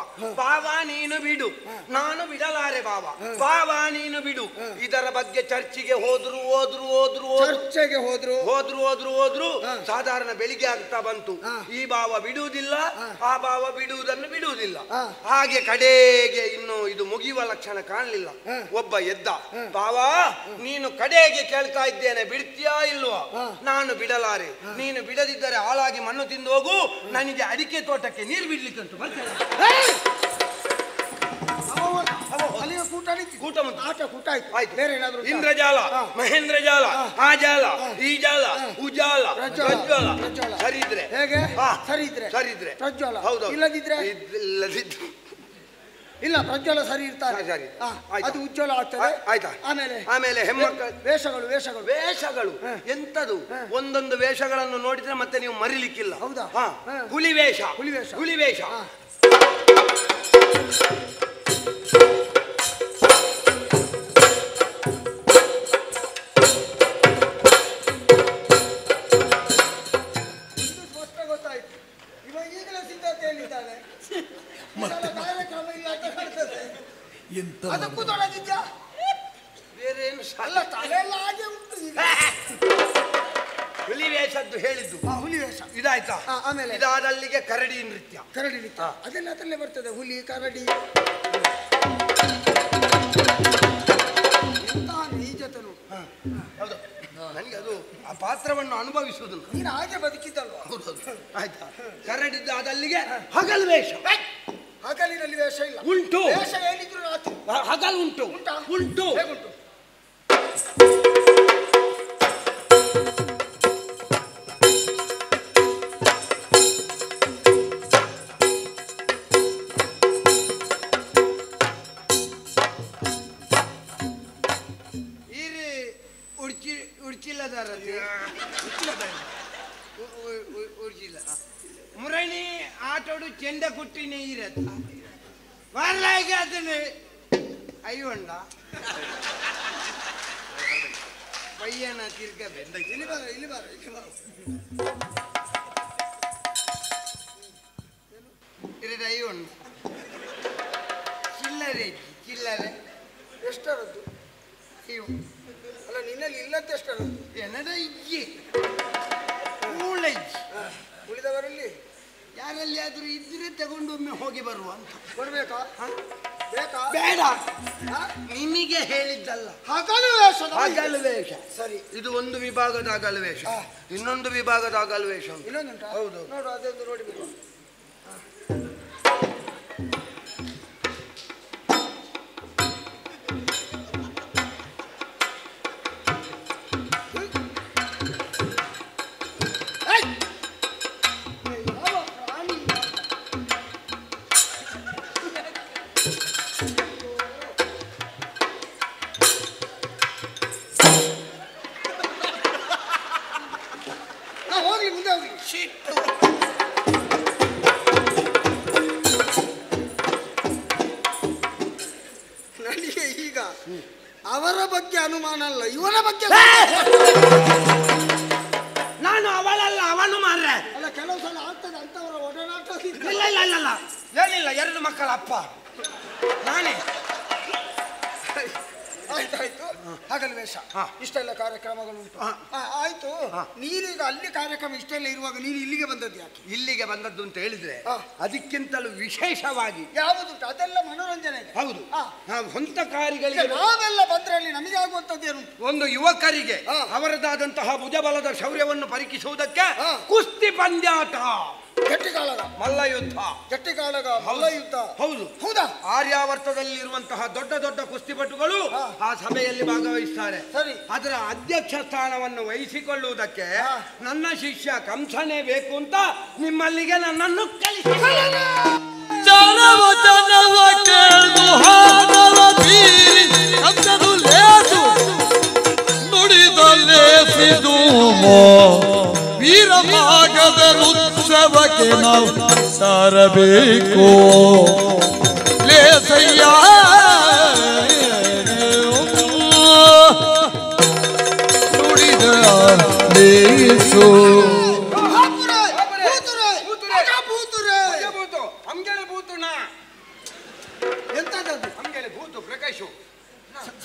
ಭಾವ ನೀನು ಬಿಡು, ನಾನು ಬಿಡಲಾರೆ ಭಾವ. ಭಾವ ನೀನು ಬಿಡು. ಇದರ ಬಗ್ಗೆ ಚರ್ಚೆಗೆ ಹೋದ್ರು ಹೋದ್ರು ಹೋದ್ರು ಚರ್ಚೆಗೆ ಹೋದ್ರು ಹೋದ್ರು ಹೋದ್ರು ಹೋದ್ರು ಸಾಧಾರಣ ಬೆಳಿಗ್ಗೆ ಆಗ್ತಾ ಬಂತು. ಈ ಭಾವ ಬಿಡುವುದಿಲ್ಲ, ಆ ಭಾವ ಬಿಡುವುದನ್ನು ಬಿಡುವುದಿಲ್ಲ. ಹಾಗೆ ಕಡೆಗೆ ಇನ್ನು ಇದು ಮುಗಿಯುವ ಲಕ್ಷಣ ಕಾಣಲಿಲ್ಲ. ಒಬ್ಬ ಎದ್ದ, ಭಾವ ನೀನು ಕಡೆಗೆ ಕೇಳ್ತಾ ಇದ್ದೇನೆ, ಬಿಡ್ತೀಯಾ ಇಲ್ವಾ? ನಾನು ಬಿಡಲಾರೆ. ನೀನು ಬಿಡದಿದ್ದರೆ ಹಾಳಾಗಿ ಮಣ್ಣು ತಿಂದು ಹೋಗು. ನನಗೆ ಅಡಿಕೆ ತೋಟಕ್ಕೆ ನೀರು ಬಿಡ್ಲಿಕ್ಕೆ ಉಂಟು, ಬರ್ತೇನೆ. ಕೂಟ ಆಟ ಕೂಟ ಆಯ್ತು. ಆಯ್ತು. ಬೇರೆ ಏನಾದ್ರು? ಇಂದ್ರಜಾಲ, ಮಹೇಂದ್ರ ಜಾಲ, ಆ ಜಾಲ, ಈ ಜಾಲ, ಉಜಾಲ, ಪ್ರಜ್ವಲ. ಸರಿ ಇದ್ರೆ ಹೇಗೆ? ಸರಿ ಇದ್ರೆ ಸರಿ ಇದ್ರೆ ಪ್ರಜ್ವಲ. ಹೌದು. ಇಲ್ಲದಿದ್ರೆ ಇಲ್ಲದಿದ್ದು ಇಲ್ಲ, ಪ್ರಜ್ವಲ ಸರಿ ಇರ್ತಾರೆ. ಅದು ಉಜ್ವಲ ಆಗ್ತದೆ. ಆಯ್ತಾ? ಆಮೇಲೆ ಹೆಮ್ಮಕ್ಕಳು ವೇಷಗಳು ವೇಷಗಳು ವೇಷಗಳು ಎಂತದು? ಒಂದೊಂದು ವೇಷಗಳನ್ನು ನೋಡಿದ್ರೆ ಮತ್ತೆ ನೀವು ಮರಿಲಿಕ್ಕಿಲ್ಲ. ಹೌದಾ? ಹುಲಿ ವೇಷ, ಹುಲಿ ವೇಷ, ಹುಲಿ ವೇಷ. ಗೊತ್ತಾಯ್ತು, ಇವಾಗ ಈಗಲೇ ಸಿದ್ಧತೆಯಲ್ಲಿದ್ದಾನೆ. ಕಾರ್ಯಕ್ರಮ ಇಲ್ಲ ಅಂತ ಕಾಣ್ತದೆ. ಅದಕ್ಕೂ ತೊಡಗಿದ್ಯಾ? ಬೇರೆ ಏನು ಅಲ್ಲ, ತಲೆಲ್ಲ ಹಾಗೆ ಉಂಟು ಈಗ. ಹುಲಿ ವೇಷದ್ದು ಹೇಳಿದ್ದು. ಹುಲಿ ವೇಷ ಇದಾಯ್ತಾ? ಆಮೇಲೆ ಇದಾದಲ್ಲಿಗೆ ಕರಡಿ ನೃತ್ಯ. ಕರಡಿ ನೃತ್ಯ ಅದೆಲ್ಲ ಅದರಲ್ಲೇ ಬರ್ತದೆ. ಹುಲಿ, ಕರಡಿ, ನೀಜತನು. ಹೌದು, ನನಗೆ ಅದು ಆ ಪಾತ್ರವನ್ನು ಅನುಭವಿಸುವುದು. ನೀನು ಹಾಗೆ ಬದುಕಿದ್ದಲ್ವಾ? ಆಯ್ತಾ? ಕರಡಿದ್ದು ಅದಲ್ಲಿಗೆ ಹಗಲು ವೇಷ. ಹಗಲಿನಲ್ಲಿ ವೇಷ ಇಲ್ಲ, ಉಂಟು. ವೇಷ ಏನಿದ್ರು ರಾತ್ರಿ ಹಗಲು ಉಂಟು. ಉಂಟು. ಹೇಗುಂಟು? ಮುರಣಿ ಆಟೋಡು ಚೆಂಡ ಕುಟ್ಟಿನೇ ಇರತ್ತ ಬರ್ಲಾಗಿ ಅದನ್ನು ಅಯ್ಯೊಂಡ ಪಯ್ಯನ ತಿರ್ಗಬೇಕು. ಇಲ್ಲಿ ಬಾರ, ಇಲ್ಲಿ ಬಾರ, ಇಲ್ಲಿ ಬಾರ. ಡ್ರೈ ಉಂಟು. ಚಿಲ್ಲರೆ ಚಿಲ್ಲರೆ ಎಷ್ಟರದ್ದು? ಇವು ಅಲ್ಲ ನಿನ್ನಲ್ಲಿ ಇಲ್ಲದ್ದು ಎಷ್ಟರದ್ದು? ಏನದ ಇಜ್ಜಿ ಮೂಳಜ್ಜಿ. ಉಳಿದವರಲ್ಲಿ ಯಾರಲ್ಲಿ ಆದ್ರೂ ಇದ್ರೆ ತಗೊಂಡು ಒಮ್ಮೆ ಹೋಗಿ ಬರುವ ಅಂತ. ಕೊಡ್ಬೇಕಾ? ಬೇಕಾ? ಬೇಡ, ಹಾ? ನಿಮಗೆ ಹೇಳಿದ್ದಲ್ಲ. ಹಗಲು ವೇಷದ ಹಗಲು ವೇಷ. ಸರಿ, ಇದು ಒಂದು ವಿಭಾಗದ ಹಗಲು ವೇಷ, ಇನ್ನೊಂದು ವಿಭಾಗದ ಹಗಲು ವೇಷ ಉಂಟು. ಇನ್ನೊಂದುಂಟಾ? ಹೌದು. ನೋಡು, ಅದೊಂದು ನೋಡಿಬಿಡು. ಹೋಗ್ಲಿ, ಮುಂದೆ ಹೋಗ್ಲಿ. ಶಿಟ್ಟು. ನನಗೆ ಈಗ ಅವರ ಬಗ್ಗೆ ಅನುಮಾನ ಅಲ್ಲ, ಇವನ ಬಗ್ಗೆ. ನಾನು ಅವಳಲ್ಲ, ಅವನು ಮಾರ್ರೆ. ಅಲ್ಲ, ಕೆಲವು ಸಲ ಆಗ್ತದೆ ಅಂತವರ ಒಡನಾಟ. ಇಲ್ಲ ಇಲ್ಲ ಇಲ್ಲ ಇಲ್ಲ, ಏನಿಲ್ಲ, 2 ಮಕ್ಕಳ ಅಪ್ಪ ನಾನೇ. ಆಯ್ತಾಯ್ತು, ಹಗಲು ವೇಷ, ಹಾ. ಇಷ್ಟೆಲ್ಲ ಕಾರ್ಯಕ್ರಮಗಳುಂಟು. ಹಾ. ಆಯ್ತು, ನೀನೀಗ ಅಲ್ಲಿ ಕಾರ್ಯಕ್ರಮ ಇಷ್ಟೆಲ್ಲ ಇರುವಾಗ ನೀನು ಇಲ್ಲಿಗೆ ಬಂದದ್ದು ಯಾಕೆ? ಇಲ್ಲಿಗೆ ಬಂದದ್ದು ಅಂತ ಹೇಳಿದ್ರೆ ಹಾ. ಅದಕ್ಕಿಂತಲೂ ವಿಶೇಷವಾಗಿ ಯಾವುದುಂಟು? ಅದೆಲ್ಲ ಮನೋರಂಜನೆ. ಹೌದು, ಹಾ. ನಾವು ಹೊಂತಕಾರಿಗಳಿಗೆ ನಾವೆಲ್ಲ ಬಂದ್ರಲ್ಲಿ ನಮಗೆ ಆಗುವಂತದ್ದೇನು? ಒಂದು ಯುವಕರಿಗೆ ಹಾ. ಅವರದಾದಂತಹ ಭುಜಬಲದ ಶೌರ್ಯವನ್ನು ಪರೀಕ್ಷಿಸುವುದಕ್ಕೆ ಹಾ. ಕುಸ್ತಿ ಪಂದ್ಯಾಟ, ಗಟ್ಟಿಕಾಳಗ, ಮಲ್ಲಯುದ್ಧ, ಗಟ್ಟಿಕಾಳಗ, ಮಲ್ಲ ಯುದ್ಧ. ಹೌದು. ಹೌದಾ? ಆರ್ಯಾವರ್ತದಲ್ಲಿರುವಂತಹ ದೊಡ್ಡ ದೊಡ್ಡ ಕುಸ್ತಿಪಟುಗಳು ಹಾ. ಆ ಸಭೆಯಲ್ಲಿ ಭಾಗವಹಿಸ್ತಾರೆ. ಸರಿ. ಅದರ ಅಧ್ಯಕ್ಷ ಸ್ಥಾನವನ್ನು ವಹಿಸಿಕೊಳ್ಳುವುದಕ್ಕೆ ಹಾ. ನನ್ನ ಶಿಷ್ಯ ಕಂಸನೇ ಬೇಕು ಅಂತ ನಿಮ್ಮಲ್ಲಿಗೆ ನನ್ನನ್ನು ಕಳಿಸಿ. ಜನವ ಜನವ ಕೇಳು ಹಾಡವ ಬೀರಿ ಕಂಸನು ಲೇಸು ನುಡಿದಲ್ಲೇಸಿದು ವೀರಮಾಗದ ಉತ್ಸವಕ್ಕೆ ನಾವು ಸಾರಬೇಕು ಲೇಸಯ್ಯ ನುಡಿದ ಲೇಸು. ಎಂತದದು? ಹಂಗೆಲೆ ಭೂತು ಪ್ರಕಾಶು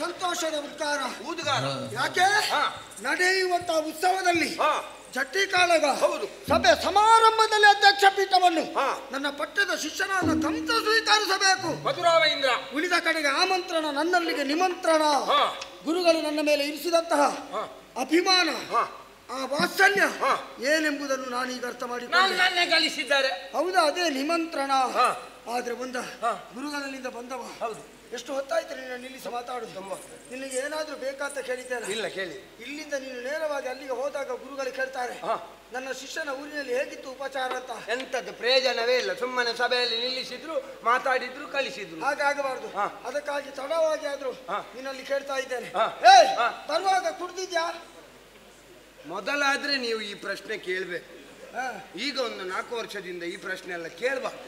ಸಂತೋಷದ ಉದ್ಗಾರ. ಊದುಗಾರ. ಯಾಕೆ? ಹಾ. ನಡೆಯುವಂತಹ ಉತ್ಸವದಲ್ಲಿ ಹಾ. ಚಟ್ಟಿ ಕಾಳಗ ಹೌದು. ಸಭೆ ಸಮಾರಂಭದಲ್ಲಿ ಅಧ್ಯಕ್ಷ ಪೀಠವನ್ನು ಹಾ. ನನ್ನ ಪಟ್ಟದ ಶಿಷ್ಯನಾದ ಕಂಸ ಸ್ವೀಕರಿಸಬೇಕು. ಮಧುರಾವ ಇಂದ್ರ. ಉಳಿದ ಕಡೆಗೆ ಆಮಂತ್ರಣ, ನನ್ನಲ್ಲಿಗೆ ನಿಮಂತ್ರಣ. ಹಾ. ಗುರುಗಳು ನನ್ನ ಮೇಲೆ ಇರಿಸಿದಂತಹ ಹಾ. ಅಭಿಮಾನ, ಹಾ. ಆ ವಾತ್ಸಲ್ಯ ಹಾ. ಏನೆಂಬುದನ್ನು ನಾನೀಗ ಅರ್ಥ ನಾನು ಮಾಡಿಕೊಂಡೆ. ನನ್ನೇ ಗಳಿಸಿದ್ದಾರೆ. ಹೌದಾ? ಅದೇ ನಿಮಂತ್ರಣ. ಹಾ. ಆದ್ರೆ ಬಂದ ಹಾ. ಗುರುಗಳಲ್ಲಿಂದ ಬಂದವ. ಹೌದು. ಎಷ್ಟು ಹೊತ್ತಾಯ್ತು ನೀನು ನಿಲ್ಲಿಸಿ ಮಾತಾಡುದು? ನಿನಗೆ ಏನಾದ್ರೂ ಬೇಕಾಅಂತ ಕೇಳಿದ್ದೇನೆ? ಇಲ್ಲ, ಕೇಳಿ. ಇಲ್ಲಿಂದ ನೀನು ನೇರವಾಗಿ ಅಲ್ಲಿಗೆ ಹೋದಾಗ ಗುರುಗಳು ಕೇಳ್ತಾರೆ, ಹಾ. ನನ್ನ ಶಿಷ್ಯನ ಊರಿನಲ್ಲಿ ಹೇಗಿತ್ತು ಉಪಚಾರ ಅಂತ. ಎಂತದ್ದು ಪ್ರಯೋಜನವೇ ಇಲ್ಲ, ಸುಮ್ಮನೆ ಸಭೆಯಲ್ಲಿ ನಿಲ್ಲಿಸಿದ್ರು, ಮಾತಾಡಿದ್ರು, ಕಳಿಸಿದ್ರು. ಹಾಗಾಗಬಾರ್ದು. ಹಾ. ಅದಕ್ಕಾಗಿ ತಡವಾಗಿ ಆದ್ರೂ ಹಾ. ನಿನ್ನಲ್ಲಿ ಕೇಳ್ತಾ ಇದ್ದೇನೆ. ಹಾ. ಏಯ್, ಹಾ. ಬರುವಾಗ ಕುಡ್ದಿದ್ಯಾ? ಮೊದಲಾದ್ರೆ ನೀವು ಈ ಪ್ರಶ್ನೆ ಕೇಳ್ಬೇಕು. ಈಗ ಒಂದು 4 ವರ್ಷದಿಂದ ಈ ಪ್ರಶ್ನೆ ಎಲ್ಲ ಕೇಳ್ಬಾರ್ದು.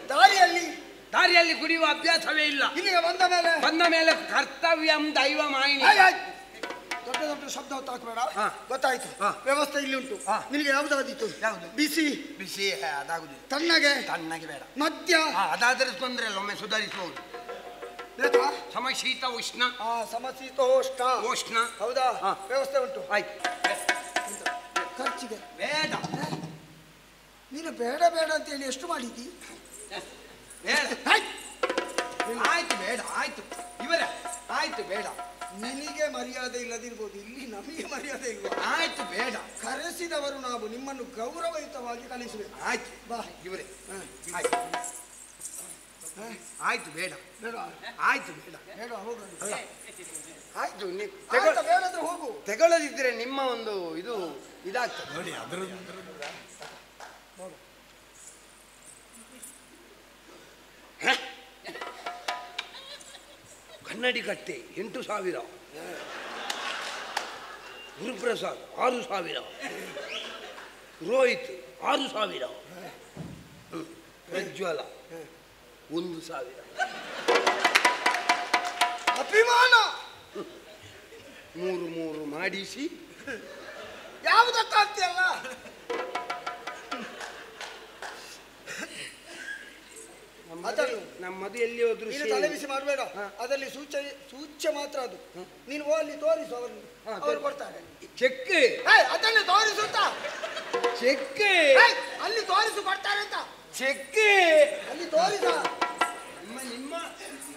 ದಾರಿಯಲ್ಲಿ ಕುಡಿಯುವ ಅಭ್ಯಾಸವೇ ಇಲ್ಲ. ಇಲ್ಲಿಗೆ ಬಂದ ಮೇಲೆ ಕರ್ತವ್ಯಂ ದೈವ ಮಾಯಿನಿ. ದೊಡ್ಡ ದೊಡ್ಡ ಶಬ್ದ ಹೊತ್ತಾಕ್ಬೇಡ. ಹಾ. ಗೊತ್ತಾಯ್ತು. ಹಾ. ವ್ಯವಸ್ಥೆ ಇಲ್ಲಿ ಉಂಟು. ಹಾ. ನಿನಗೆ ಯಾವ್ದಾದಿತ್ತು? ಯಾವುದು? ಬಿಸಿ ಬಿಸಿ ಅದಾಗುದಿಲ್ಲ. ತಣ್ಣಗೆ ಬೇಡ. ಮದ್ಯ ಅದಾದ್ರೆ ತೊಂದ್ರೆ ಇಲ್ಲ, ಒಮ್ಮೆ ಸುಧಾರಿಸಬಹುದು. ಬೇಕಾ? ಸಮಶೀತ ಉಷ್ಣ. ಸಮಶೀತೋಷ್ಣ. ಉಷ್ಣ. ಹೌದಾ? ಹಾ. ವ್ಯವಸ್ಥೆ ಉಂಟು. ಆಯ್ತು. ಖರ್ಚಿಗೆ ಬೇಡ. ನೀನು ಬೇಡ ಬೇಡ ಅಂತ ಹೇಳಿ ಎಷ್ಟು ಮಾಡಿದ್ದಿ? ಬೇಡ. ಆಯ್ತು, ಬೇಡ. ಆಯ್ತು ಇವರೇ, ಆಯ್ತು ಬೇಡ. ನಿನಗೆ ಮರ್ಯಾದೆ ಇಲ್ಲದಿರ್ಬೋದು, ಇಲ್ಲಿ ನಮಗೆ ಮರ್ಯಾದೆ ಇಲ್ವಾ? ಆಯ್ತು ಬೇಡ. ಕರೆಸಿದವರು ನಾವು, ನಿಮ್ಮನ್ನು ಗೌರವಯುತವಾಗಿ ಕಲಿಸಬೇಕು. ಆಯ್ತು ಬಾ ಇವರೇ. ಆಯ್ತು. ಆಯ್ತು ಬೇಡ. ಬೇಡ ಆಯ್ತು ಬೇಡ. ಬೇಡ, ಹೋಗೋದು. ಆಯ್ತು, ಬೇಡಾದ್ರೆ ಹೋಗು. ತೆಗೊಳ್ಳದಿದ್ರೆ ನಿಮ್ಮ ಒಂದು ಇದು ಇದಾಗ್ತದೆ ನೋಡಿ. ಅದ್ರ ಕನ್ನಡಿ ಕಟ್ಟೆ 8,000, ಗುರುಪ್ರಸಾದ್ 6,000, ರೋಹಿತ್ 6,000, ಪ್ರಜ್ವಲ 1,000. ಅಭಿಮಾನ 3 ಮಾಡಿಸಿ ಅದನ್ನು ನಮ್ಮದು ಎಲ್ಲಿ ಹೋದ್ರು ನೀನು ತಲೆ ಬಿಸಿ ಮಾಡಬೇಡ. ಅದರಲ್ಲಿ ಸೂಚ್ಯ ಮಾತ್ರ ಅದು. ನೀನು ಅಲ್ಲಿ ತೋರಿಸು ಅವರನ್ನು, ಅವರು ಕೊಡ್ತಾರೆ ಚೆಕ್. ಅದನ್ನು ತೋರಿಸುತ್ತಾ ಚೆಕ್ ಅಲ್ಲಿ ತೋರಿಸು ಕೊಡ್ತಾರೆ ಅಂತ. ಚೆಕ್ ಅಲ್ಲಿ ತೋರಿಸ. ನಿಮ್ಮ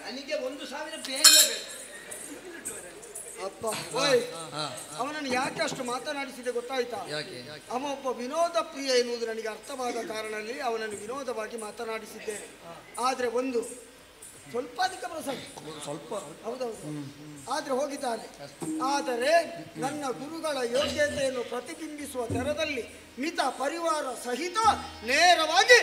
ನನಗೆ 1,000 ಬೇಗ ಅಪ್ಪ ಓಯ್, ಅವನನ್ನು ಯಾಕೆ ಅಷ್ಟು ಮಾತನಾಡಿಸಿದೆ ಗೊತ್ತಾಯ್ತಾ? ಅವ ಒಬ್ಬ ವಿನೋದ ಪ್ರಿಯ ಎನ್ನುವುದು ನನಗೆ ಅರ್ಥವಾದ ಕಾರಣದಲ್ಲಿ ಅವನನ್ನು ವಿನೋದವಾಗಿ ಮಾತನಾಡಿಸಿದ್ದೇನೆ. ಆದ್ರೆ ಒಂದು ಸ್ವಲ್ಪ ಅಧಿಕ ಪ್ರಸಂಗ, ಸ್ವಲ್ಪ ಹೌದೌದು, ಆದ್ರೆ ಹೋಗಿದ್ದಾನೆ. ಆದರೆ ನನ್ನ ಗುರುಗಳ ಯೋಗ್ಯತೆಯನ್ನು ಪ್ರತಿಬಿಂಬಿಸುವ ದರದಲ್ಲಿ ಮಿತ ಪರಿವಾರ ಸಹಿತ ನೇರವಾಗಿ